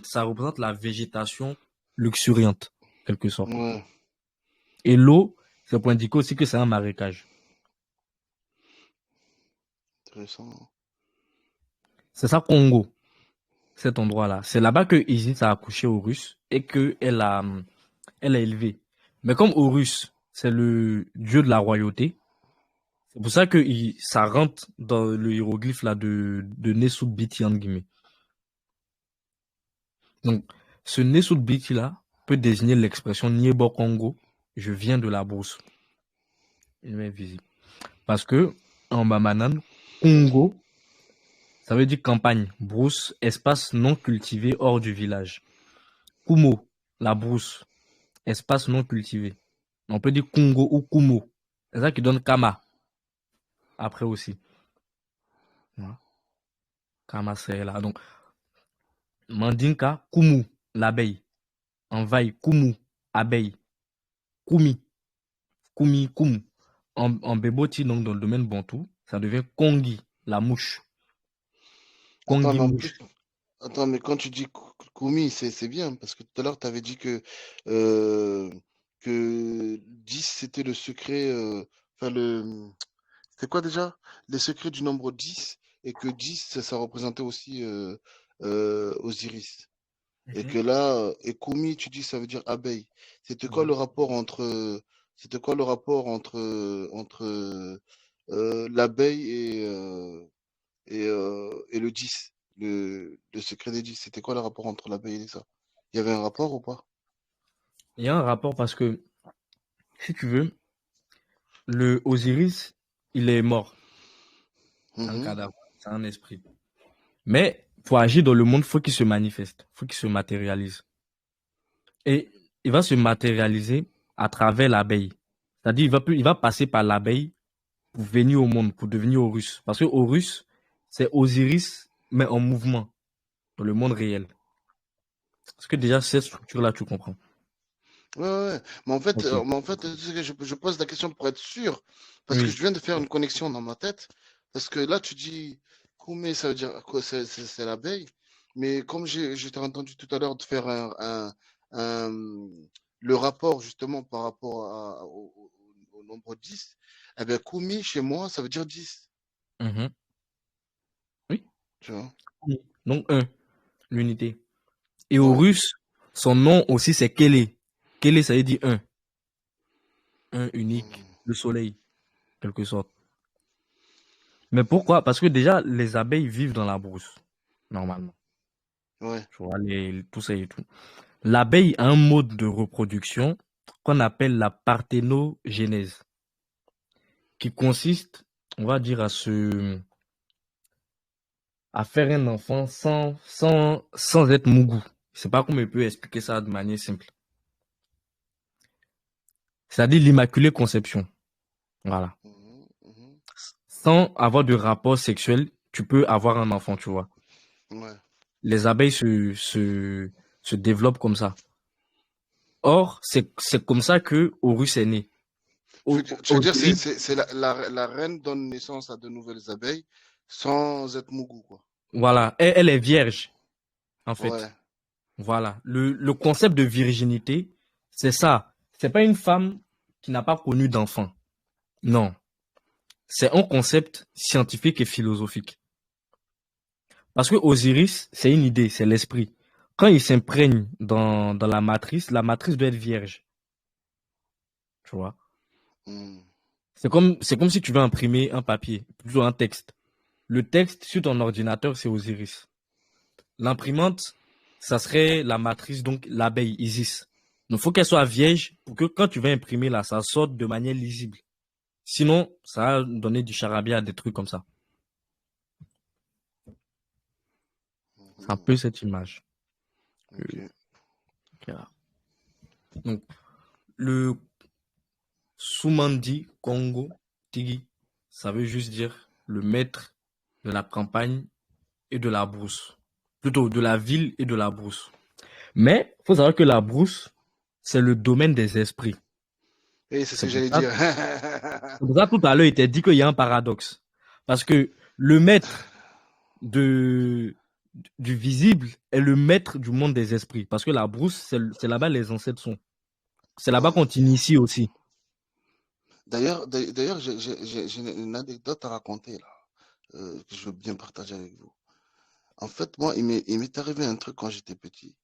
B: Ça représente la végétation luxuriante, en quelque sorte.
C: Ouais,
B: Et l'eau, c'est pour indiquer aussi que c'est un marécage.
C: intéressant.
B: C'est ça, Congo, cet endroit-là. C'est là-bas que Isis a accouché aux Russes et elle a élevé. Mais comme Horus, c'est le dieu de la royauté, c'est pour ça que ça rentre dans le hiéroglyphe là de Nesut Biti, entre guillemets. Donc, ce Nesut Biti là peut désigner l'expression Niebo Congo, je viens de la brousse. Il m'est visible. Parce que, en Bamanan, Congo, ça veut dire campagne, brousse, espace non cultivé hors du village. Kumo, la brousse, espace non cultivé. On peut dire Congo ou Kumo. C'est ça qui donne Kama. Après aussi. Voilà. Kama, c'est là. Donc, Mandinka, Kumu, l'abeille. Envahi, Kumu, abeille. Kumi, Kumu. En Beboti, donc dans le domaine bantou, ça devient Kongi, la mouche.
C: Attends,
B: Kongi,
C: mais en
B: mouche.
C: plus, attends, mais quand tu dis Kumi, c'est bien, parce que tout à l'heure, tu avais dit euh, que 10 c'était le secret, enfin, c'était quoi déjà? Les secrets du nombre 10 et que 10 ça représentait aussi Osiris. Et que là, et Kumi, tu dis, ça veut dire abeille. C'était quoi le rapport c'était quoi le rapport entre l'abeille et le 10, le secret des 10? C'était quoi le rapport entre l'abeille et ça? Il y avait un rapport ou pas?
B: Il y a un rapport parce que, si tu veux, le Osiris, il est mort. C'est un
C: Mhm.
B: cadavre, c'est un esprit. Mais pour agir dans le monde, il faut qu'il se manifeste, il faut qu'il se matérialise. Et il va se matérialiser à travers l'abeille. C'est-à-dire, il va passer par l'abeille pour venir au monde, pour devenir Horus. Parce que Horus, c'est Osiris, mais en mouvement, dans le monde réel. Parce que déjà, cette structure-là, tu comprends.
C: Ouais, ouais, ouais.
B: Ok.
C: Mais en fait, tu sais que je pose la question pour être sûr, parce que
B: Oui.
C: je viens de faire une connexion dans ma tête, parce que là, tu dis Koumé, ça veut dire quoi? C'est l'abeille, mais comme j'étais entendu tout à l'heure de faire un- le rapport justement par rapport au nombre 10, eh bien, Koumi, chez moi, ça veut dire 10,
B: Mhm. Oui.
C: tu vois?
B: Oui. Donc, un, l'unité. Et
C: Ouais.
B: Horus, son nom aussi, c'est Kélé. Kélé, ça veut dire un. Un unique.
C: Hmm.
B: Le soleil, en quelque sorte. Mais pourquoi? Parce que déjà, les abeilles vivent dans la brousse, normalement.
C: Ouais.
B: Tu vois, tout ça et tout. L'abeille a un mode de reproduction qu'on appelle la parthénogénèse, qui consiste, on va dire, à faire un enfant sans être mougou. Je sais pas comment il peut expliquer ça de manière simple. C'est-à-dire l'immaculée conception. Voilà.
C: Mhm, mhm.
B: Sans avoir de rapport sexuel, tu peux avoir un enfant, tu vois.
C: Ouais.
B: Les abeilles se développent comme ça. Or, c'est comme ça que Horus est né.
C: Tu veux dire,
B: Osiris,
C: c'est la reine donne naissance à de nouvelles abeilles sans être mougou, quoi.
B: voilà, elle est vierge, en
C: Ouais.
B: fait. Voilà. Le concept de virginité, c'est ça. C'est pas une femme qui n'a pas connu d'enfant. Non. C'est un concept scientifique et philosophique. Parce que Osiris, c'est une idée, c'est l'esprit. Quand il s'imprègne dans la matrice doit être vierge. Tu vois.
C: Hmm.
B: C'est comme si tu veux imprimer un papier, plutôt un texte. Le texte sur ton ordinateur, c'est Osiris. L'imprimante, ça serait la matrice, donc l'abeille, Isis. Donc, il faut qu'elle soit vierge pour que quand tu vas imprimer là, ça sorte de manière lisible. Sinon, ça va donner du charabia, des trucs comme ça. C'est un
C: Mhm.
B: peu cette image.
C: Ok.
B: Qu'il y a. Donc, le Soumandi Congo Tigi, ça veut juste dire le maître de la campagne et de la brousse. Plutôt de la ville et de la brousse. Mais il faut savoir que la brousse, c'est le domaine des esprits.
C: Et c'est ce
B: C'est
C: que
B: pour
C: j'allais
B: ça,
C: dire.
B: c'est pour ça tout à l'heure, il t'a dit qu'il y a un paradoxe. Parce que le maître de, du visible est le maître du monde des esprits. Parce que la brousse, c'est là-bas les ancêtres sont. C'est là-bas
C: Ouais.
B: qu'on t'initie aussi.
C: D'ailleurs, j'ai une anecdote à raconter là, que je veux bien partager avec vous. En fait, moi, il m'est arrivé un truc quand j'étais petit.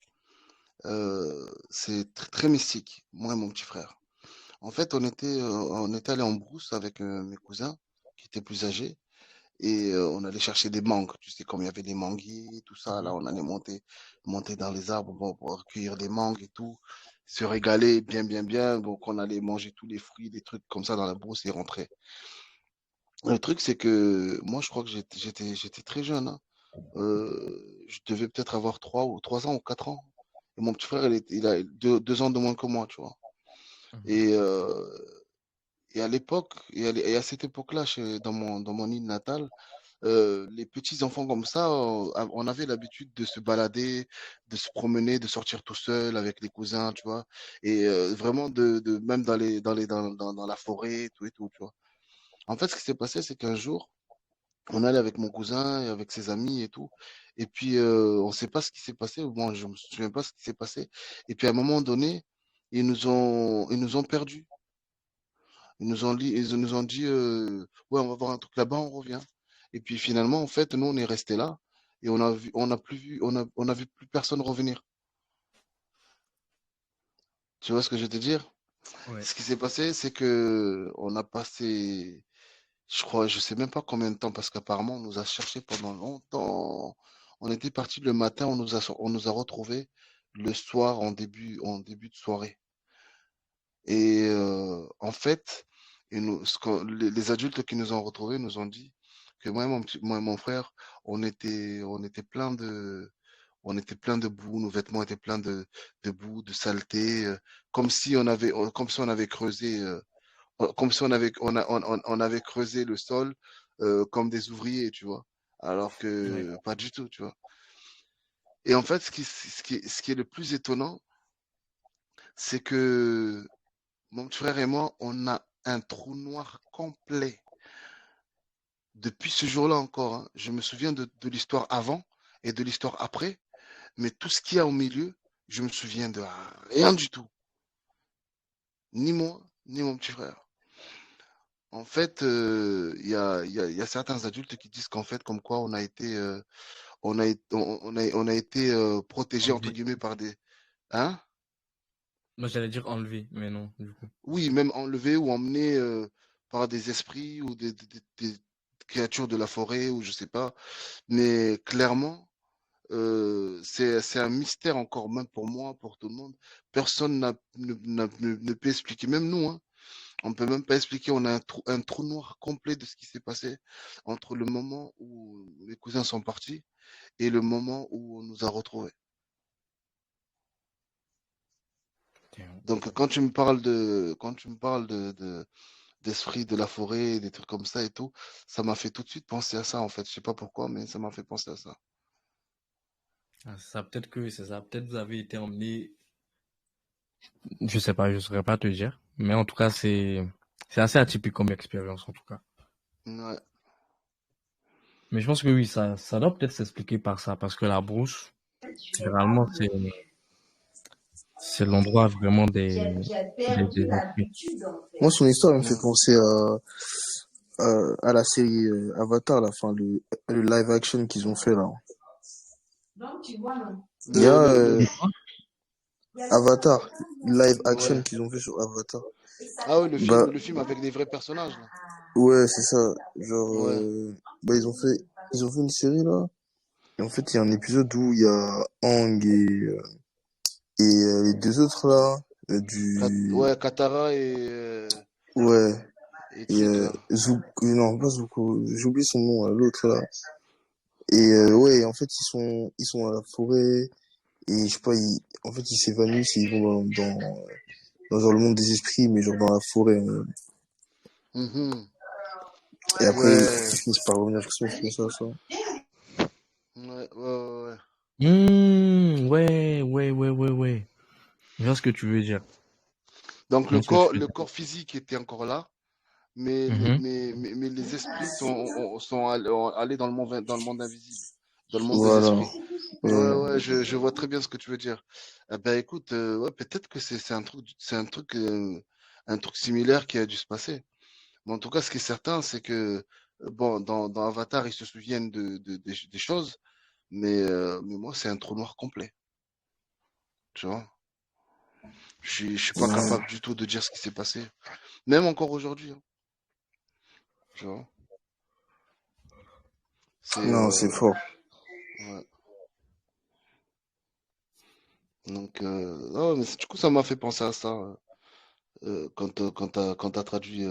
C: C'est très mystique, moi et mon petit frère. En fait, on était allé en brousse avec mes cousins qui étaient plus âgés et on allait chercher des mangues. Tu sais, comme il y avait des manguiers, tout ça, là, on allait monter dans les arbres bon, pour recueillir des mangues et tout, se régaler bien, bien, bien. Donc, on allait manger tous les fruits, des trucs comme ça dans la brousse et rentrer. Le truc, c'est que moi, je crois que j'étais très jeune, hein. Je devais peut-être avoir 3 ans ou 4 ans. Et mon petit frère, il a 2 ans de moins que moi, tu vois.
B: Mhm.
C: Et, et à l'époque, et à cette époque-là, dans mon île natale, les petits enfants comme ça, on avait l'habitude de se balader, de se promener, de sortir tout seul avec les cousins, tu vois. Et vraiment, même dans la forêt, tout et tout, tu vois. En fait, ce qui s'est passé, c'est qu'un jour, on allait avec mon cousin et avec ses amis et tout. Et puis, on ne sait pas ce qui s'est passé. Bon, je me souviens pas ce qui s'est passé. Et puis, à un moment donné, ils nous ont perdus. Ils nous ont dit, ouais, on va voir un truc là-bas, on revient. Et puis, finalement, en fait, nous, on est resté là et on a plus vu, on a vu plus personne revenir. Tu vois ce que je veux te dire?
B: Ouais.
C: Ce qui s'est passé, c'est que on a passé, je crois, je sais même pas combien de temps, parce qu'apparemment, on nous a cherchés pendant longtemps. On était parti le matin, on nous a retrouvés le soir en début de soirée. Et en fait, les adultes qui nous ont retrouvés nous ont dit que moi et mon frère, on était on était plein de boue, nos vêtements étaient pleins de boue, de saleté, comme si on avait creusé, comme si on avait creusé le sol comme des ouvriers, tu vois. Alors
B: Ouais.
C: que pas du tout, tu vois. Et en fait, ce qui est le plus étonnant, c'est que mon petit frère et moi, on a un trou noir complet. Depuis ce jour-là encore, hein. Je me souviens de l'histoire avant et de l'histoire après, mais tout ce qu'il y a au milieu, je me souviens de rien du tout. Ni moi, ni mon petit frère. En fait, il y a certains adultes qui disent qu'en fait, comme quoi on a été protégé entre
B: Enlevé.
C: guillemets par des, hein?
B: Moi, j'allais dire enlevé, mais non, du coup.
C: Oui, même enlevé ou emmené par des esprits ou des créatures de la forêt ou je sais pas. Mais clairement, c'est un mystère encore même pour moi, pour tout le monde. Personne ne peut expliquer, même nous, hein. On peut même pas expliquer. On a un trou noir complet de ce qui s'est passé entre le moment où mes cousins sont partis et le moment où on nous a retrouvés.
B: Tiens.
C: Donc, quand tu me parles d'esprit de la forêt, des trucs comme ça et tout, ça m'a fait tout de suite penser à ça, en fait. Je sais pas pourquoi, mais ça m'a fait penser à ça.
B: Ah, ça, peut-être que c'est ça. Peut-être vous avez été emmené. Je sais pas, je saurais pas te dire. Mais en tout cas, c'est assez atypique comme expérience, en tout cas.
C: Ouais.
B: Mais je pense que oui, ça doit peut-être s'expliquer par ça. Parce que la brousse, généralement, c'est l'endroit vraiment des esprits.
D: Moi, son histoire, elle me fait
C: Mm.
D: penser à la série Avatar, là, enfin, le live action qu'ils ont fait là. Il y a
C: Le...
D: Avatar, live action
C: Ouais.
D: qu'ils ont fait sur Avatar.
C: Ah oui,
D: Bah,
C: le film avec des vrais personnages, là.
D: ouais, c'est ça. Genre,
C: Ouais.
D: bah, ils ont fait une série là. Et en fait, il y a un épisode où il y a Aang et les deux autres là,
C: Ouais, Katara
D: ouais,
C: et
D: et
C: truc, là.
D: Non, pas Zuko, j'oublie son nom, là, l'autre là. Et ouais, en fait, ils sont à la forêt et je sais pas, en fait, ils s'évanouissent et ils vont dans genre le monde des esprits, mais genre dans la forêt.
C: Mhm.
D: Et après,
C: Ouais.
D: ils finissent par revenir. Je sais pas si c'est ça.
C: Ouais, ouais, ouais, ouais.
B: Ouais, ouais, ouais, ouais, ouais. Je vois ce que tu veux dire.
C: Donc
B: Je vois ce que tu veux
C: le
B: dire.
C: corps physique était encore là,
B: Mhm.
C: Mais les esprits sont allés dans le monde invisible, dans le monde des
D: Voilà.
C: esprits. Ouais,
D: Ouais.
C: ouais, je vois très bien ce que tu veux dire. Ben écoute, ouais, peut-être que un truc similaire qui a dû se passer. Mais en tout cas, ce qui est certain, c'est que bon, dans Avatar, ils se souviennent des choses, mais moi, c'est un trou noir complet. Tu vois, je suis pas
D: Ouais.
C: capable du tout de dire ce qui s'est passé, même encore aujourd'hui. Hein, tu vois, c'est
D: Non, c'est fort.
C: ouais. Donc, non, mais du coup, ça m'a fait penser à ça quand t'as traduit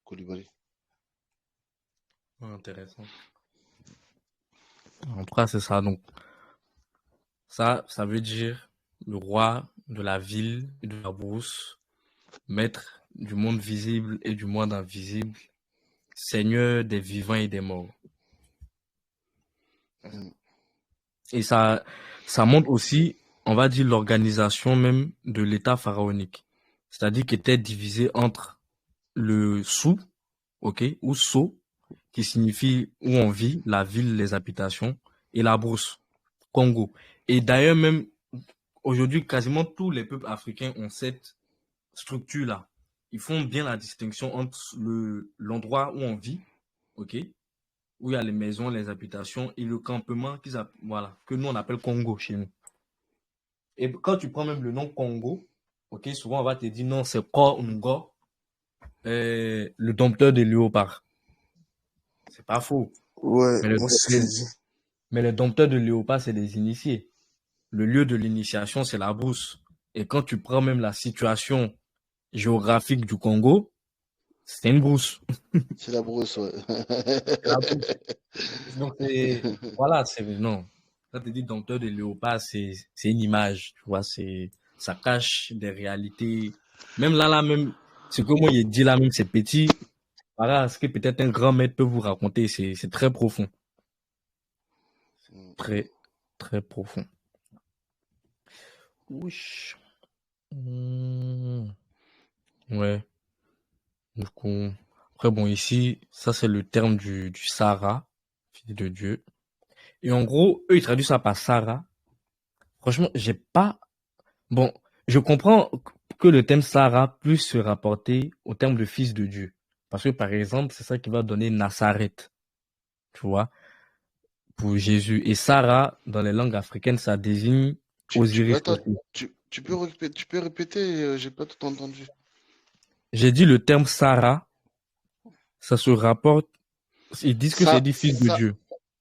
C: Koulibaly.
B: Intéressant. En tout cas, c'est ça. Donc, ça veut dire le roi de la ville et de la brousse, maître du monde visible et du monde invisible, seigneur des vivants et des morts.
C: Mm.
B: Et ça montre aussi, on va dire, l'organisation même de l'État pharaonique. C'est-à-dire qu'il était divisé entre le sou, ok, ou so, qui signifie où on vit, la ville, les habitations, et la brousse, Congo. Et d'ailleurs, même aujourd'hui, quasiment tous les peuples africains ont cette structure-là. Ils font bien la distinction entre l'endroit où on vit, ok, où il y a les maisons, les habitations, et le campement voilà, que nous on appelle Congo chez nous. Et quand tu prends même le nom Congo, ok, souvent on va te dire non, c'est Kongo, le dompteur de léopard. C'est pas faux.
D: Ouais,
B: Mais le,
D: moi, c'est ce que je dis.
B: mais les dompteurs de léopard, c'est des initiés. Le lieu de l'initiation, c'est la brousse. Et quand tu prends même la situation géographique du Congo, c'est une brousse.
C: C'est la brousse, ouais.
B: C'est la brousse. Donc, voilà, non. Quand tu dis dompteur de léopard, c'est une image, tu vois, ça cache des réalités. Même là, même, ce que moi, j'ai dit là, même, c'est petit. Voilà, ce que peut-être un grand maître peut vous raconter, c'est très profond.
C: Mm.
B: Très, très profond. Wesh. Hmm. Ouais. Du coup, après, bon, ici, ça, c'est le terme du Sahara, fils de Dieu. Et en gros, eux, ils traduisent ça par Sarah. Franchement, j'ai pas. Bon, je comprends que le terme Sarah puisse se rapporter au terme de fils de Dieu. Parce que, par exemple, c'est ça qui va donner Nazareth, tu vois, pour Jésus. Et Sarah, dans les langues africaines, ça désigne Osiris
C: Attends,
B: aussi.
C: tu peux répéter, j'ai pas tout entendu.
B: J'ai dit le terme Sarah, ça se rapporte. Ils disent que c'est
C: Ça,
B: dit fils de Dieu.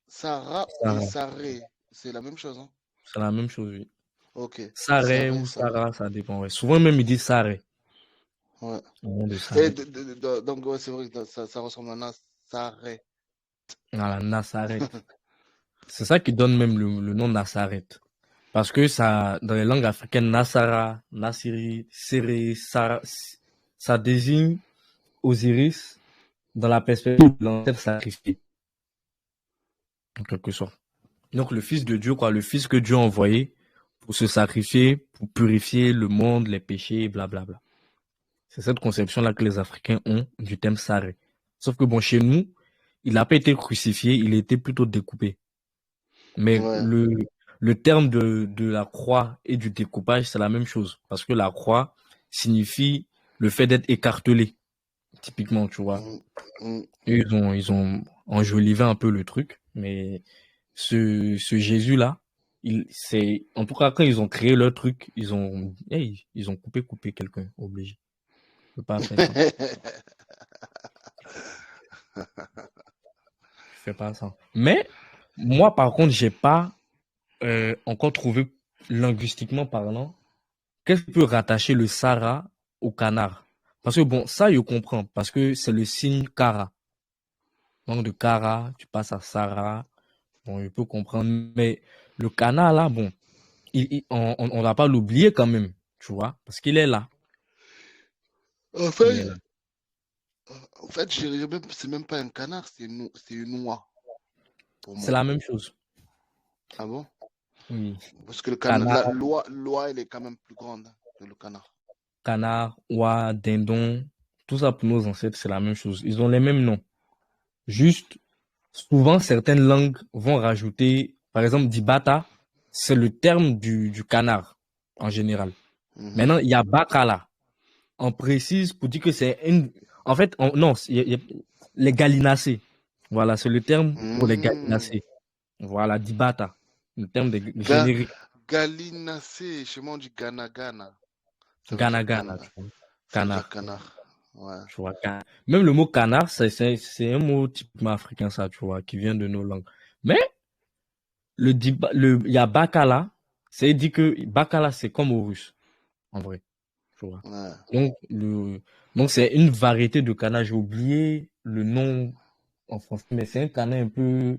C: Sarah et
B: Sarah,
C: Saré, c'est la même chose, hein?
B: c'est la même chose, oui.
C: Ok,
B: Sarah
C: Saré,
B: ou
C: Saré.
B: Sarah, ça dépend. Ouais. Souvent même, ils disent Sarah,
C: Ouais.
B: au nom de
C: Et
B: Sarah.
C: donc, ouais, c'est vrai que ça ressemble à Saré.
B: Voilà, Nazareth. C'est ça qui donne même le nom Nazareth. Parce que ça, dans les langues africaines, Nasara, Nasiri, Séré, ça désigne Osiris dans la perspective de l'ancêtre sacrifié, en quelque sorte. Donc le Fils de Dieu, quoi, le Fils que Dieu a envoyé pour se sacrifier, pour purifier le monde, les péchés, blablabla. C'est cette conception-là que les Africains ont du thème Saré. Sauf que bon, chez nous, il n'a pas été crucifié, il a été plutôt découpé. Mais
C: Ouais.
B: le terme de la croix et du découpage, c'est la même chose. Parce que la croix signifie le fait d'être écartelé, typiquement, tu vois.
C: Mm, mm.
B: Et ils ont enjolivé un peu le truc. Mais ce Jésus-là, en tout cas, quand ils ont créé leur truc, ils ont coupé quelqu'un, obligé. Je peux pas faire ça. Je fais pas ça. Mais, moi, par contre, j'ai pas encore trouvé, linguistiquement parlant, qu'est-ce qui peut rattacher le Sahara au canard? Parce que bon, ça, je comprends, parce que c'est le signe Kara. Donc de Kara, tu passes à Sarah. Bon, je peux comprendre. Mais le canard, là, bon, on va pas l'oublier quand même, tu vois, parce qu'il est là.
C: En
B: Il est
C: fait,
B: là.
C: je dirais même, c'est même pas un canard, c'est une oie pour
B: C'est
C: moi.
B: la même chose.
C: Ah bon?
B: Oui.
C: Parce que le canard,
B: Canard,
C: l'oie, elle est quand même plus grande que le canard.
B: canard, oie, dindon. Tout ça pour nos ancêtres, c'est la même chose. Ils ont les mêmes noms. Juste, souvent, certaines langues vont rajouter, par exemple, Dibata, c'est le terme du canard, en général.
C: Mhm.
B: Maintenant, il y a Bakala. On précise pour dire que c'est une. En fait, non, les gallinacés. Voilà, c'est le terme pour les
C: Mhm.
B: gallinacés. Voilà, Dibata. Le terme
C: Ga
B: générique.
C: Galinacé, chez moi on dit Gana Gana. Ça veut
B: Gana
C: dire
B: Gana,
C: canard.
B: tu vois.
C: Ça veut dire
B: Canard.
C: canard. Ouais.
B: Tu vois, même le mot canard, c'est un mot typiquement africain, ça, tu vois, qui vient de nos langues. Mais il y a Bakala, c'est dit que Bakala, c'est comme au russe, en vrai, tu vois.
C: Ouais.
B: Donc, donc c'est une variété de canard. J'ai oublié le nom en français, mais c'est un canard un peu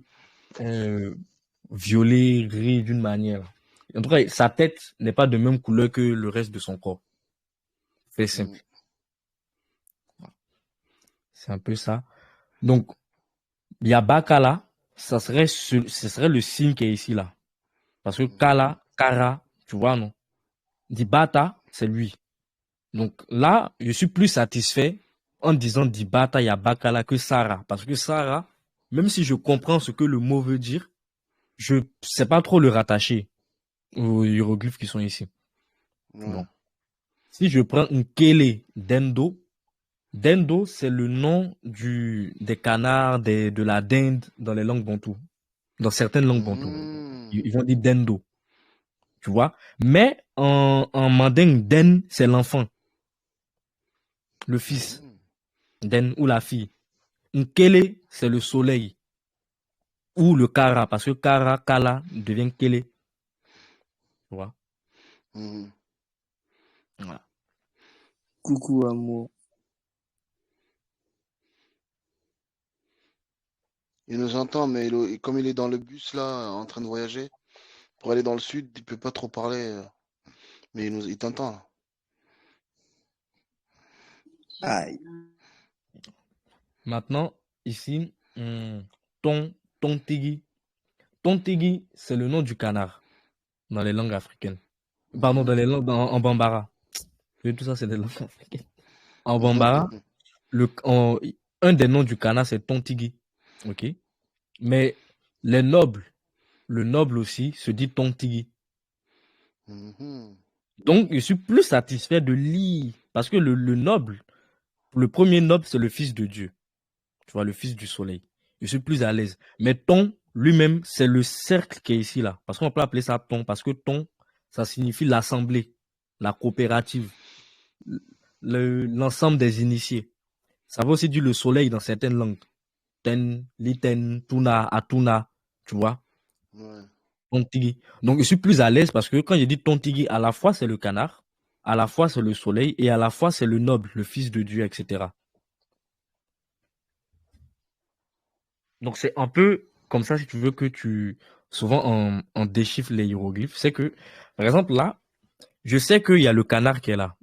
B: violet, gris d'une manière. En tout cas, sa tête n'est pas de même couleur que le reste de son corps. C'est simple. C'est un peu ça. Donc, il y a Bakala, ce serait le signe qui est ici, là. Parce que Kala, Kara, tu vois, non? Dibata, c'est lui. Donc là, je suis plus satisfait en disant Dibata, il y a Bakala que Sarah. Parce que Sarah, même si je comprends ce que le mot veut dire, je sais pas trop le rattacher aux hiéroglyphes qui sont ici.
C: Ouais.
B: Bon. Si je prends Nkele Dendo, Dendo, c'est le nom des canards, de la dinde dans les langues bantoues. Dans certaines langues bantoues.
C: Mhm.
B: Ils vont dire Dendo. Tu vois? Mais en manding, Den, c'est l'enfant, le fils.
C: Mhm.
B: Den ou la fille. Nkele, c'est le soleil. Ou le Kara, parce que Kara, Kala devient Kele. Tu vois?
C: Mhm.
B: Voilà.
D: Coucou, amour.
C: Il nous entend, mais comme il est dans le bus là, en train de voyager, pour aller dans le sud, il peut pas trop parler. Mais il t'entend.
D: Aïe.
B: Maintenant, ici, Tontigi. Tontigi, c'est le nom du canard dans les langues africaines. Pardon, dans les langues, en Bambara. Tout ça, c'est des langues africaines. En Bambara, un des noms du canard, c'est Tontigi. OK? Mais les nobles, le noble aussi, se dit Tontigi.
C: Mhm.
B: Donc, je suis plus satisfait de lire. Parce que le noble, le premier noble, c'est le fils de Dieu. Tu vois, le fils du soleil. Je suis plus à l'aise. Mais ton, lui-même, c'est le cercle qui est ici, là. Parce qu'on peut appeler ça ton. Parce que ton, ça signifie l'assemblée, la coopérative, l'ensemble des initiés. Ça veut aussi dire le soleil dans certaines langues. Ten, liten, tuna, atuna, tu vois.
C: Ouais.
B: Tontigi. Donc, je suis plus à l'aise parce que quand je dis Tontigi, à la fois c'est le canard, à la fois c'est le soleil et à la fois c'est le noble, le fils de Dieu, etc. Donc, c'est un peu comme ça si tu veux que souvent on déchiffre les hiéroglyphes. C'est que, par exemple, là, je sais qu'il y a le canard qui est là,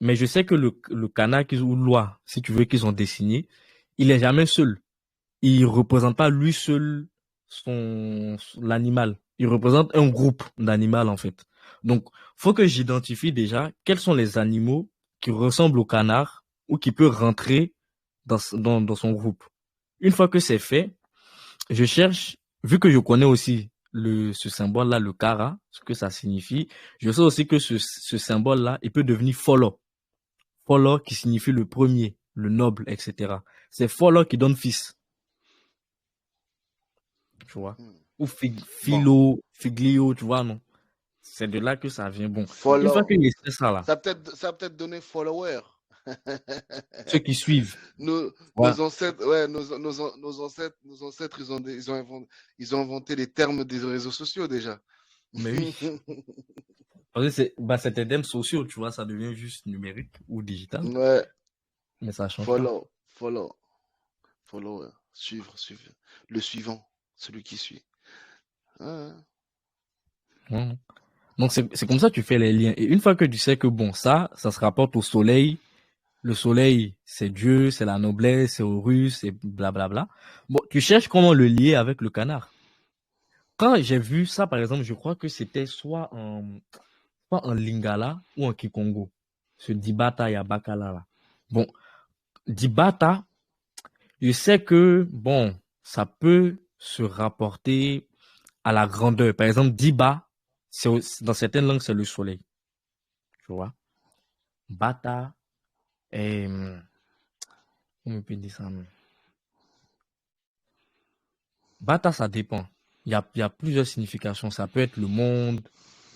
B: mais je sais que le canard ou l'oie, si tu veux, qu'ils ont dessiné, il est jamais seul. Il représente pas lui seul l'animal. Il représente un groupe d'animaux en fait. Donc, faut que j'identifie déjà quels sont les animaux qui ressemblent au canard ou qui peuvent rentrer dans son groupe. Une fois que c'est fait, je cherche, vu que je connais aussi ce symbole-là, le kara, ce que ça signifie, je sais aussi que ce symbole-là, il peut devenir folo. Folo qui signifie le premier, le noble, etc. C'est folo qui donne fils. Tu vois. Ou
C: Bon,
B: figlio, tu vois, non. C'est de là que ça vient. Bon, une fois
C: follow.
B: que j'ai fait ça là,
C: Ça a peut-être donné follower.
B: ceux qui suivent, ouais,
C: Nos ancêtres, ouais, nos ancêtres, ils ont inventé les termes des réseaux sociaux déjà.
B: mais oui. Parce que c'est des thèmes sociaux, tu vois, ça devient juste numérique ou digital,
C: Ouais,
B: mais ça change pas.
C: follow, follow, follower, suivre, suivre. Le suivant, celui qui suit. Ouais.
B: Ouais. Donc c'est comme ça que tu fais les liens. Et une fois que tu sais que bon, ça se rapporte au soleil. Le soleil, c'est Dieu, c'est la noblesse, c'est Horus, c'est blablabla. Bon, tu cherches comment le lier avec le canard. Quand j'ai vu ça, par exemple, je crois que c'était soit en Lingala ou en Kikongo. Ce Dibata Yabakala là. Bon, Dibata, je sais que, bon, ça peut se rapporter à la grandeur. Par exemple, Diba, dans certaines langues, c'est le soleil. Tu vois. Bata, comment on peut dire ça? Bata, ça dépend. Il y a plusieurs significations. Ça peut être le monde,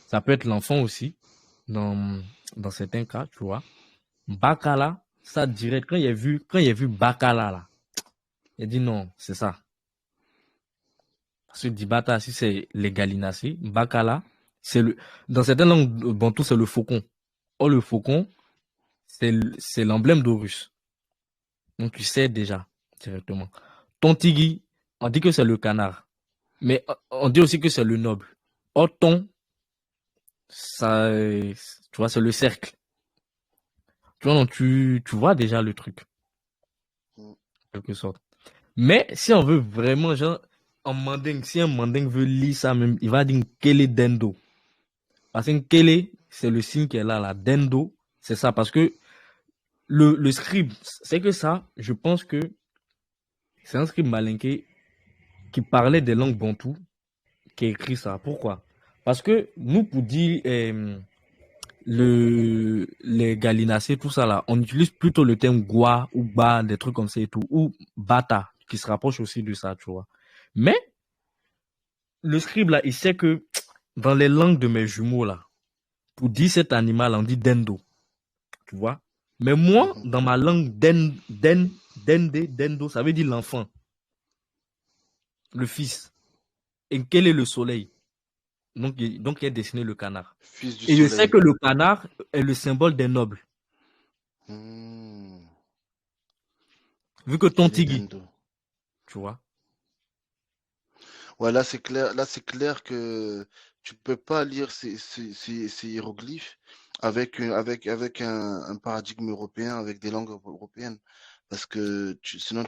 B: ça peut être l'enfant aussi, dans, dans certains cas, tu vois. Bakala, ça direct, quand il a vu Bakala, là, il a dit non, c'est ça. Parce que Dibata, si c'est les gallinacés, Bakala, dans certaines langues bantou, c'est le faucon. Or, le faucon, c'est l'emblème d'Horus. Donc, tu sais déjà, directement. Tontigi, on dit que c'est le canard. Mais on dit aussi que c'est le noble. Or, ton, ça, tu vois, c'est le cercle. Tu vois, donc, tu vois déjà le truc,
C: Mm.
B: en quelque sorte. Mais si on veut vraiment, genre, en manding, si un manding veut lire ça même, il va dire Kele Dendo. Parce que Kele, c'est le signe qui est là. Dendo, c'est ça. Parce que le scribe, c'est que ça, je pense que c'est un scribe malinqué qui parlait des langues bantoues qui a écrit ça. Pourquoi? Parce que nous, pour dire les gallinacés, tout ça là, on utilise plutôt le terme gua ou ba, des trucs comme ça et tout, ou bata, qui se rapproche aussi de ça, tu vois. Mais le scribe là, il sait que dans les langues de mes jumeaux là, pour dire cet animal, on dit dendo, tu vois. Mais moi,
C: Mhm.
B: dans ma langue dendo, ça veut dire l'enfant, le fils. Et quel est le soleil? Donc il a dessiné le canard.
C: Fils du
B: Et je sais
C: soleil.
B: que le canard est le symbole des nobles,
C: Hmm.
B: vu que
C: Quel est
B: Tontigi,
C: Dendo?
B: tu vois.
C: Ouais, là c'est clair. Là c'est clair que tu peux pas lire ces hiéroglyphes avec un paradigme européen, avec des langues européennes, parce que
B: Non.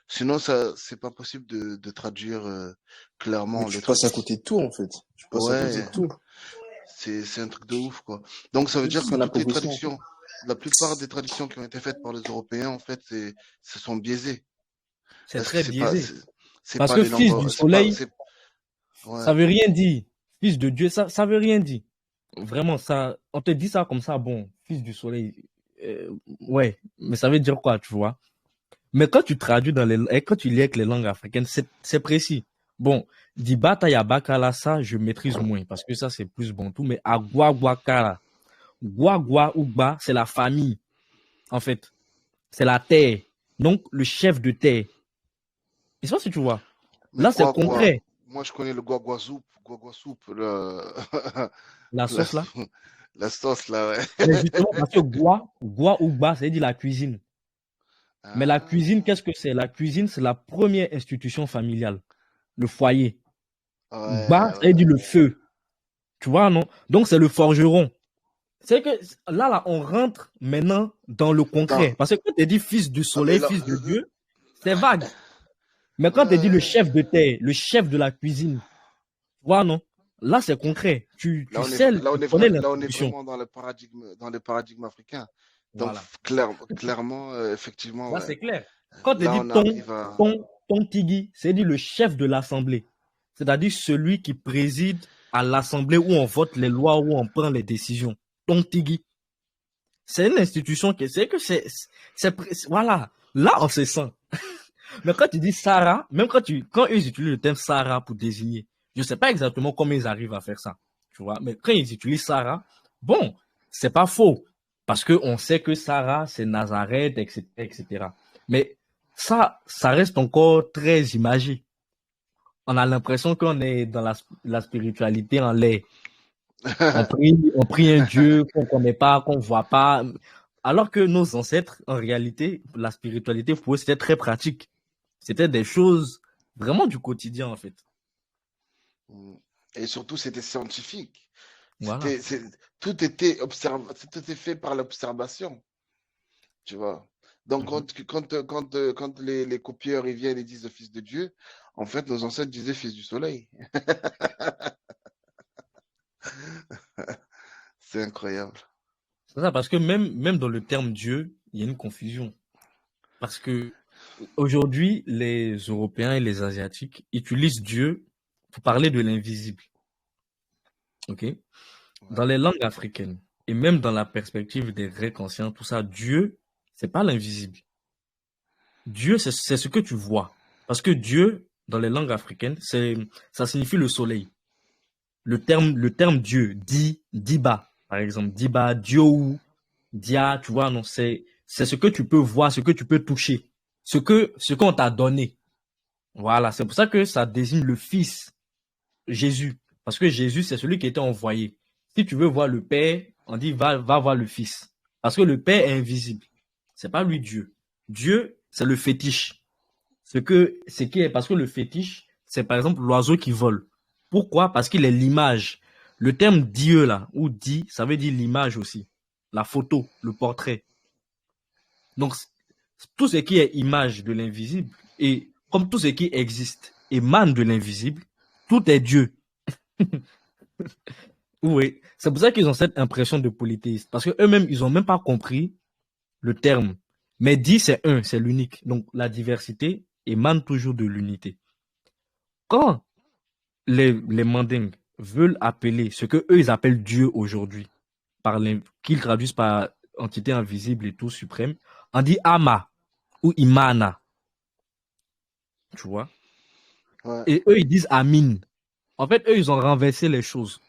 C: sinon ça c'est pas possible de traduire
D: Mais
C: clairement
D: tu
C: le
D: passes
C: truc.
D: à côté de tout, en fait. Tu passes à côté
C: Ouais,
D: de tout.
C: c'est un truc de ouf quoi. Donc ça veut dire que
D: C'est un
C: toutes les
D: appauvrissement.
C: traductions, la plupart des traductions qui ont été faites par les Européens en fait ce sont biaisées
B: C'est
C: parce que
B: très biaisé.
C: c'est
B: Parce
C: pas
B: que
C: les langues,
B: fils du
C: c'est pas
B: soleil,
C: c'est ouais.
B: ça veut rien dire. Fils de Dieu, ça veut rien dire. Vraiment, ça, on te dit ça comme ça, bon, fils du soleil, ouais, mais ça veut dire quoi, tu vois? Mais quand tu traduis quand tu lis avec les langues africaines, c'est précis. Bon, Dibata Yabakala, ça, je maîtrise moins, parce que ça, c'est plus bon tout, mais Agwagwakala, Gwagwa Ugba, c'est la famille, en fait. C'est la terre. Donc, le chef de terre. Et ça, si tu vois.
C: Mais
B: Là, c'est
C: quoi?
B: concret.
C: Moi, je connais le guagua soupe,
B: La
C: la,
B: sauce là.
C: la sauce là, ouais.
B: Mais justement, parce que Gwa ou Gba, c'est dire la cuisine. Mais la cuisine,
C: Ah,
B: qu'est-ce que c'est? La cuisine, c'est la première institution familiale, le foyer. Gba,
C: ouais,
B: ça veut
C: ouais.
B: dire le feu. Tu vois, non? Donc, c'est le forgeron. C'est que là, on rentre maintenant dans le
C: Attends,
B: concret. Parce que quand tu dis fils du
C: ah, mais
B: soleil,
C: là,
B: fils de Dieu, c'est vague. Mais quand tu dis le
C: ouais,
B: chef de terre, le chef de la cuisine, tu vois, non? Là, c'est concret. Tu sais, tu connais
C: là, on est
B: l'institution.
C: vraiment dans le paradigme africain. Donc,
B: Voilà.
C: clairement, effectivement,
B: Là,
C: ouais.
B: c'est clair. Quand tu
C: Là,
B: dis
C: on arrive à,
B: ton tigui, c'est dit le chef de l'Assemblée. C'est-à-dire celui qui préside à l'Assemblée où on vote les lois, où on prend les décisions. Ton tigui. C'est une institution qui, c'est que voilà. Là, on se sent. Mais quand tu dis Sarah, même quand ils utilisent le terme Sarah pour désigner, je ne sais pas exactement comment ils arrivent à faire ça. Tu vois, mais quand ils utilisent Sarah, bon, c'est pas faux. Parce qu'on sait que Sarah, c'est Nazareth, etc., etc. Mais ça reste encore très imagé. On a l'impression qu'on est dans la spiritualité en l'air. On prie un Dieu qu'on connaît pas, qu'on voit pas. Alors que nos ancêtres, en réalité, la spiritualité pour eux, c'était très pratique. C'était des choses vraiment du quotidien, en fait.
C: Mm. Et surtout, c'était scientifique.
B: Voilà.
C: Tout était fait par l'observation, tu vois. Donc,
B: Mhm.
C: quand les copieurs ils viennent et disent fils de Dieu, en fait, nos ancêtres disaient fils du soleil. C'est incroyable.
B: C'est ça, parce que même dans le terme Dieu, il y a une confusion. Parce que aujourd'hui, les Européens et les Asiatiques utilisent Dieu pour parler de l'invisible. OK? Dans
C: Ouais.
B: les langues africaines, et même dans la perspective des Grecs anciens, tout ça, Dieu, c'est pas l'invisible. Dieu, c'est ce que tu vois. Parce que Dieu, dans les langues africaines, ça signifie le soleil. Le terme Dieu, Diba, par exemple, Diba, Diou, Dia, tu vois, non, c'est ce que tu peux voir, ce que tu peux toucher, ce qu'on t'a donné. Voilà, c'est pour ça que ça désigne le Fils, Jésus. Parce que Jésus, c'est celui qui était envoyé. Si tu veux voir le Père, on dit va voir le Fils. Parce que le Père est invisible. C'est pas lui Dieu. Dieu, c'est le fétiche. Parce que le fétiche, c'est par exemple l'oiseau qui vole. Pourquoi? Parce qu'il est l'image. Le terme Dieu là, ou dit, ça veut dire l'image aussi. La photo, le portrait. Donc, tout ce qui est image de l'invisible, et comme tout ce qui existe émane de l'invisible, tout est Dieu. Oui, c'est pour ça qu'ils ont cette impression de polythéiste. Parce que eux-mêmes, ils ont même pas compris le terme. Mais dit, c'est un, c'est l'unique. Donc, la diversité émane toujours de l'unité. Quand les Mandingues veulent appeler ce que eux ils appellent Dieu aujourd'hui, qu'ils traduisent par entité invisible et tout suprême, on dit Ama ou Imana, tu vois.
C: Ouais.
B: Et eux ils disent Amin. En fait, eux ils ont renversé les choses,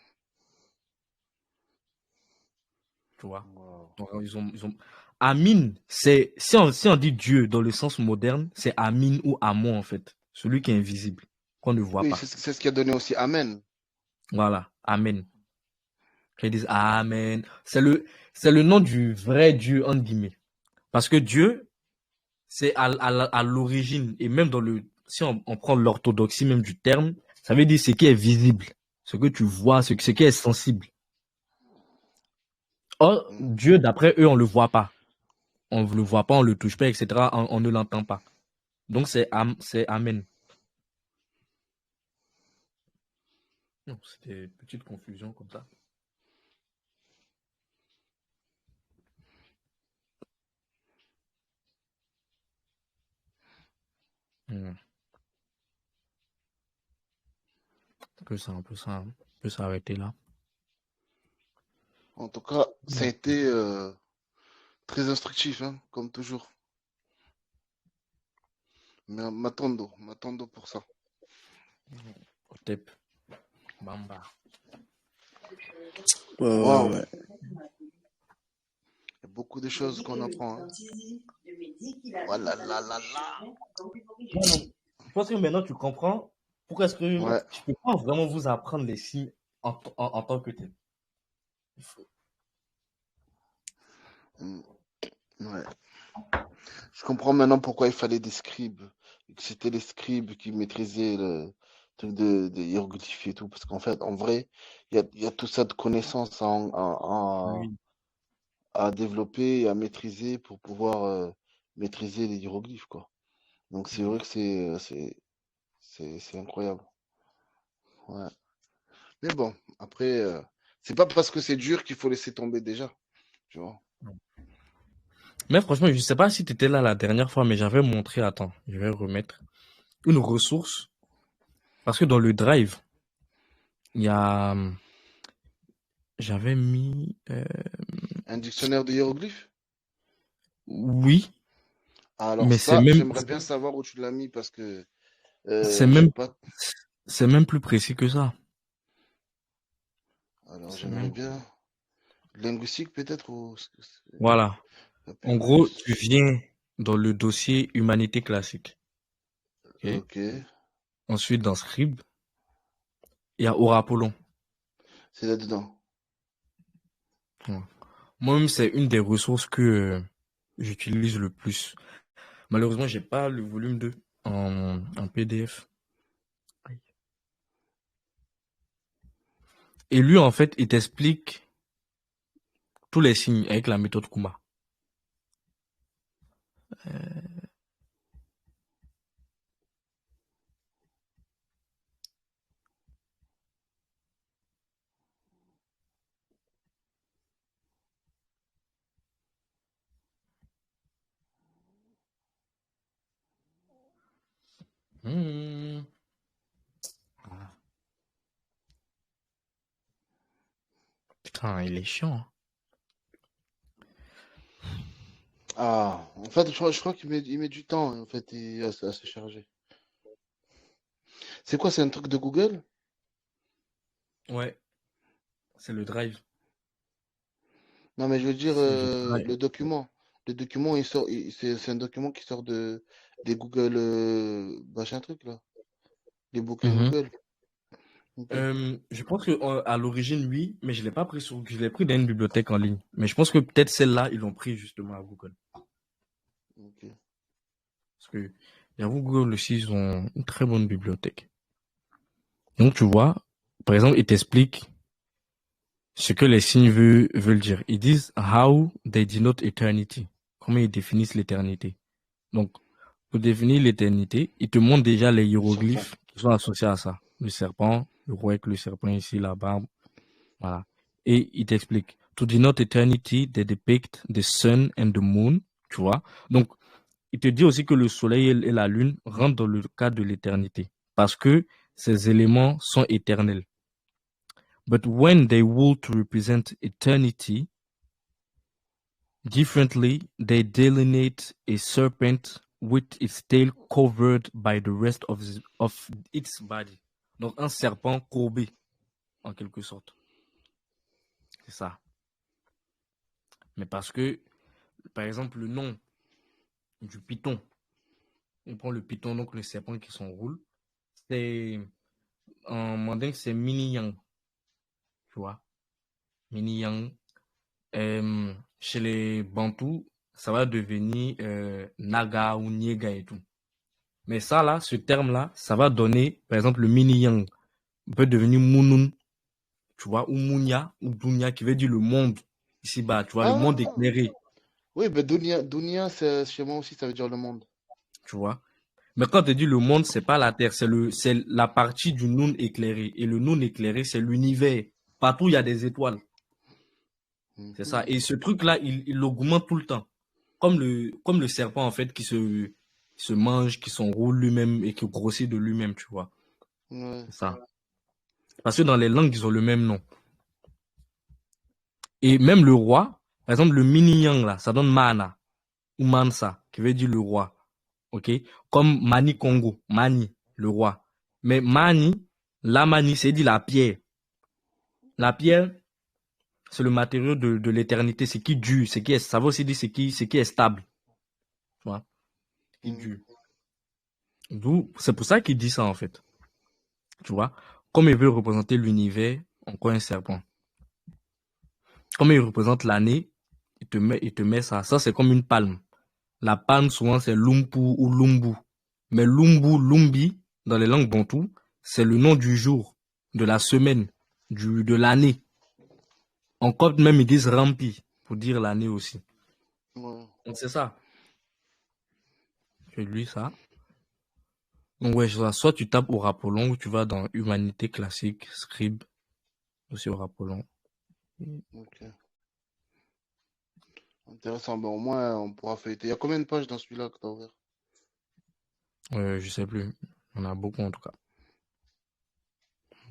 B: tu vois.
C: Wow.
B: Donc, Amin, c'est si on dit Dieu dans le sens moderne, c'est Amin ou Amon en fait, celui qui est invisible, qu'on ne voit
C: Oui,
B: pas.
C: c'est ce qui a donné aussi Amen.
B: Voilà, Amen. Ils disent Amen. C'est le nom du vrai Dieu, entre guillemets. Parce que Dieu, c'est à l'origine, et même si on prend l'orthodoxie même du terme, ça veut dire ce qui est visible, ce que tu vois, ce qui est sensible. Or,
C: Mm.
B: Dieu, d'après eux, on le voit pas. On ne le voit pas, on le touche pas, etc. On ne l'entend pas. Donc, c'est Amen. Non, c'était une petite confusion comme ça. Hmm. On peut s'arrêter là.
C: En tout cas, ça a
B: Hmm.
C: été très instructif, hein, comme toujours. Mais m'attendons pour ça.
B: Otep, Bamba.
C: Waouh,
D: Ouais.
C: il y a beaucoup de choses qu'on apprend. Hein. Oh là là là là.
B: Je pense que maintenant tu comprends pourquoi est-ce que je
C: Ouais.
B: ne peux pas vraiment vous apprendre les signes en tant que tel.
C: Mm. Ouais. Je comprends maintenant pourquoi il fallait des scribes. Et que c'était les scribes qui maîtrisaient le truc de hiéroglyphes et tout. Parce qu'en fait, en vrai, il y a tout ça de connaissances
B: Oui.
C: à développer et à maîtriser pour pouvoir maîtriser les hiéroglyphes, quoi. Donc c'est vrai que c'est incroyable. Ouais. Mais bon, après, c'est pas parce que c'est dur qu'il faut laisser tomber déjà, tu vois.
B: Mais franchement, je ne sais pas si tu étais là la dernière fois, mais j'avais montré, attends, je vais remettre une ressource. Parce que dans le drive, il y a, j'avais mis,
C: Un dictionnaire de hiéroglyphes?
B: oui,
C: Alors
B: mais
C: ça, j'aimerais bien savoir où tu l'as mis parce que
B: c'est
C: j'ai
B: même,
C: pas.
B: c'est même plus précis que ça.
C: Alors
B: C'est
C: j'aimerais
B: même,
C: bien. Linguistique peut-être ou
B: voilà.
C: un peu
B: En gros, tu
C: plus.
B: viens dans le dossier humanité classique. Ok.
C: Ok,
B: Ensuite, dans Scribe, il y a Orapolon.
C: c'est là-dedans.
B: Ouais. Moi-même, c'est une des ressources que j'utilise le plus. Malheureusement, j'ai pas le volume 2 en PDF. Et lui, en fait, il t'explique tous les signes avec la méthode Kuma. Hmm. Ah, putain, il est chiant.
C: Ah, en fait, je crois il met du temps, en fait, à se charger. C'est quoi, c'est un truc de Google?
B: Ouais, c'est le drive.
C: Non, mais je veux dire,
B: C'est le drive.
C: le document. Le document, c'est un document qui sort des Google, machin truc, là. Les bouquins
B: Mhm.
C: Google. Ok.
B: Je pense que à l'origine, oui, mais je l'ai pris dans une bibliothèque en ligne. Mais je pense que peut-être celle-là, ils l'ont pris justement à Google.
C: Ok.
B: Parce que j'avoue, Google aussi, ils ont une très bonne bibliothèque. Donc, tu vois, par exemple, ils t'expliquent ce que les signes veulent dire. Ils disent how they denote eternity. Comment ils définissent l'éternité. Donc, pour définir l'éternité, ils te montrent déjà les
C: Le serpent.
B: hiéroglyphes qui sont associés à ça. Le serpent, le roi avec le serpent ici, la barbe. Voilà. Et ils t'expliquent. To denote eternity, they depict the sun and the moon. Tu vois. Donc, il te dit aussi que le soleil et la lune rentrent dans le cadre de l'éternité. Parce que ces éléments sont éternels. But when they would to represent eternity differently, they delineate a serpent with its tail covered by the rest of its body. Donc un serpent courbé, en quelque sorte. C'est ça. Mais parce que, par exemple, le nom du python, on prend le python, donc le serpent qui s'enroule, c'est en mandingue, c'est mini-yang, tu vois. Mini-yang. Chez les Bantous, ça va devenir Naga ou Niega et tout. Mais ça, là, ce terme-là, ça va donner, par exemple, le mini-yang peut devenir Munun, tu vois, ou Munya, ou Dunya, qui veut dire le monde, ici-bas, tu vois, le monde
C: Ah,
B: éclairé,
C: oui, ben Dunia, chez moi aussi, ça veut dire le monde.
B: tu vois. Mais quand tu dis le monde, c'est pas la Terre, c'est la partie du Nun éclairé. Et le Nun éclairé, c'est l'univers. Partout, il y a des étoiles. C'est ça.
C: Mhm.
B: Et ce truc-là, il augmente tout le temps. Comme le serpent, en fait, qui se mange, qui s'enroule lui-même et qui grossit de lui-même, tu vois.
C: Ouais.
B: C'est ça. Parce que dans les langues, ils ont le même nom. Et même le roi, par exemple, le mini-yang, là, ça donne mana ou mansa, qui veut dire le roi. OK? Comme Mani Congo, Mani, le roi. Mais Mani, la Mani, c'est dit la pierre. La pierre, c'est le matériau de l'éternité, c'est qui dure, ça veut aussi dire c'est qui est stable. Tu vois? Qui
C: Mhm.
B: dure. D'où, c'est pour ça qu'il dit ça, en fait. Tu vois? Comme il veut représenter l'univers, encore un serpent. Comme il représente l'année, il te met ça. Ça, c'est comme une palme. La palme, souvent, c'est Lumpu ou Lumbu. Mais Lumbu, Lumbi, dans les langues bantoues, c'est le nom du jour, de la semaine, de l'année. En copte même, ils disent Rampi, pour dire l'année aussi.
C: Ouais.
B: Donc, c'est ça. Je lui ça. Donc, ouais, soit tu tapes au Apollon ou tu vas dans Humanité classique, Scribe, aussi au Apollon.
C: Ok. Intéressant. Ben, au moins, on pourra feuilleter. Il y a combien de pages dans celui-là que t'as ouvert?
B: Je sais plus. On a beaucoup en tout cas.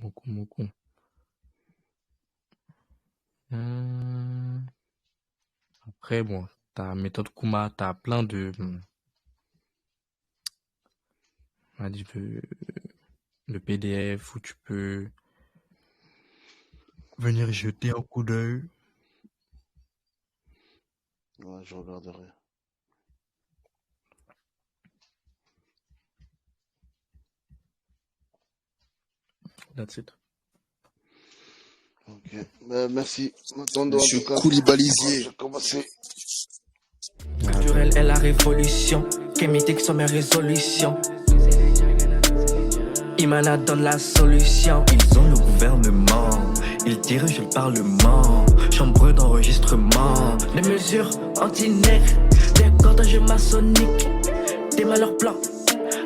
B: Beaucoup, beaucoup. Après, bon, ta méthode Kuma, t'as plein on a dit de PDF où tu peux venir jeter un coup d'œil.
C: Ouais, je regarderai.
B: That's it.
C: Ok. Ben, merci. M'attendons en
D: Monsieur
C: tout cas.
D: Koulibalisier.
C: J'ai commencé.
A: Culturelle est la révolution. Kémitique sont mes résolutions. Imana donne la solution. Ils ont le gouvernement. Ils dirigent le parlement. Chambre d'enregistrement. Des mesures anti-nègres. Des cordages maçonniques. Des malheurs blancs.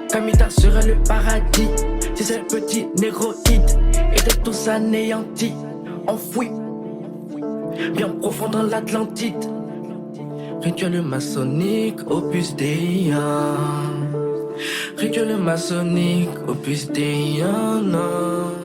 A: Kamita serait le paradis. Si ces petits négroïdes étaient tous anéantis. Enfouis. Bien profond dans l'Atlantide. Rituel maçonnique, opus Dei. Rituel maçonnique, opus Dei, non.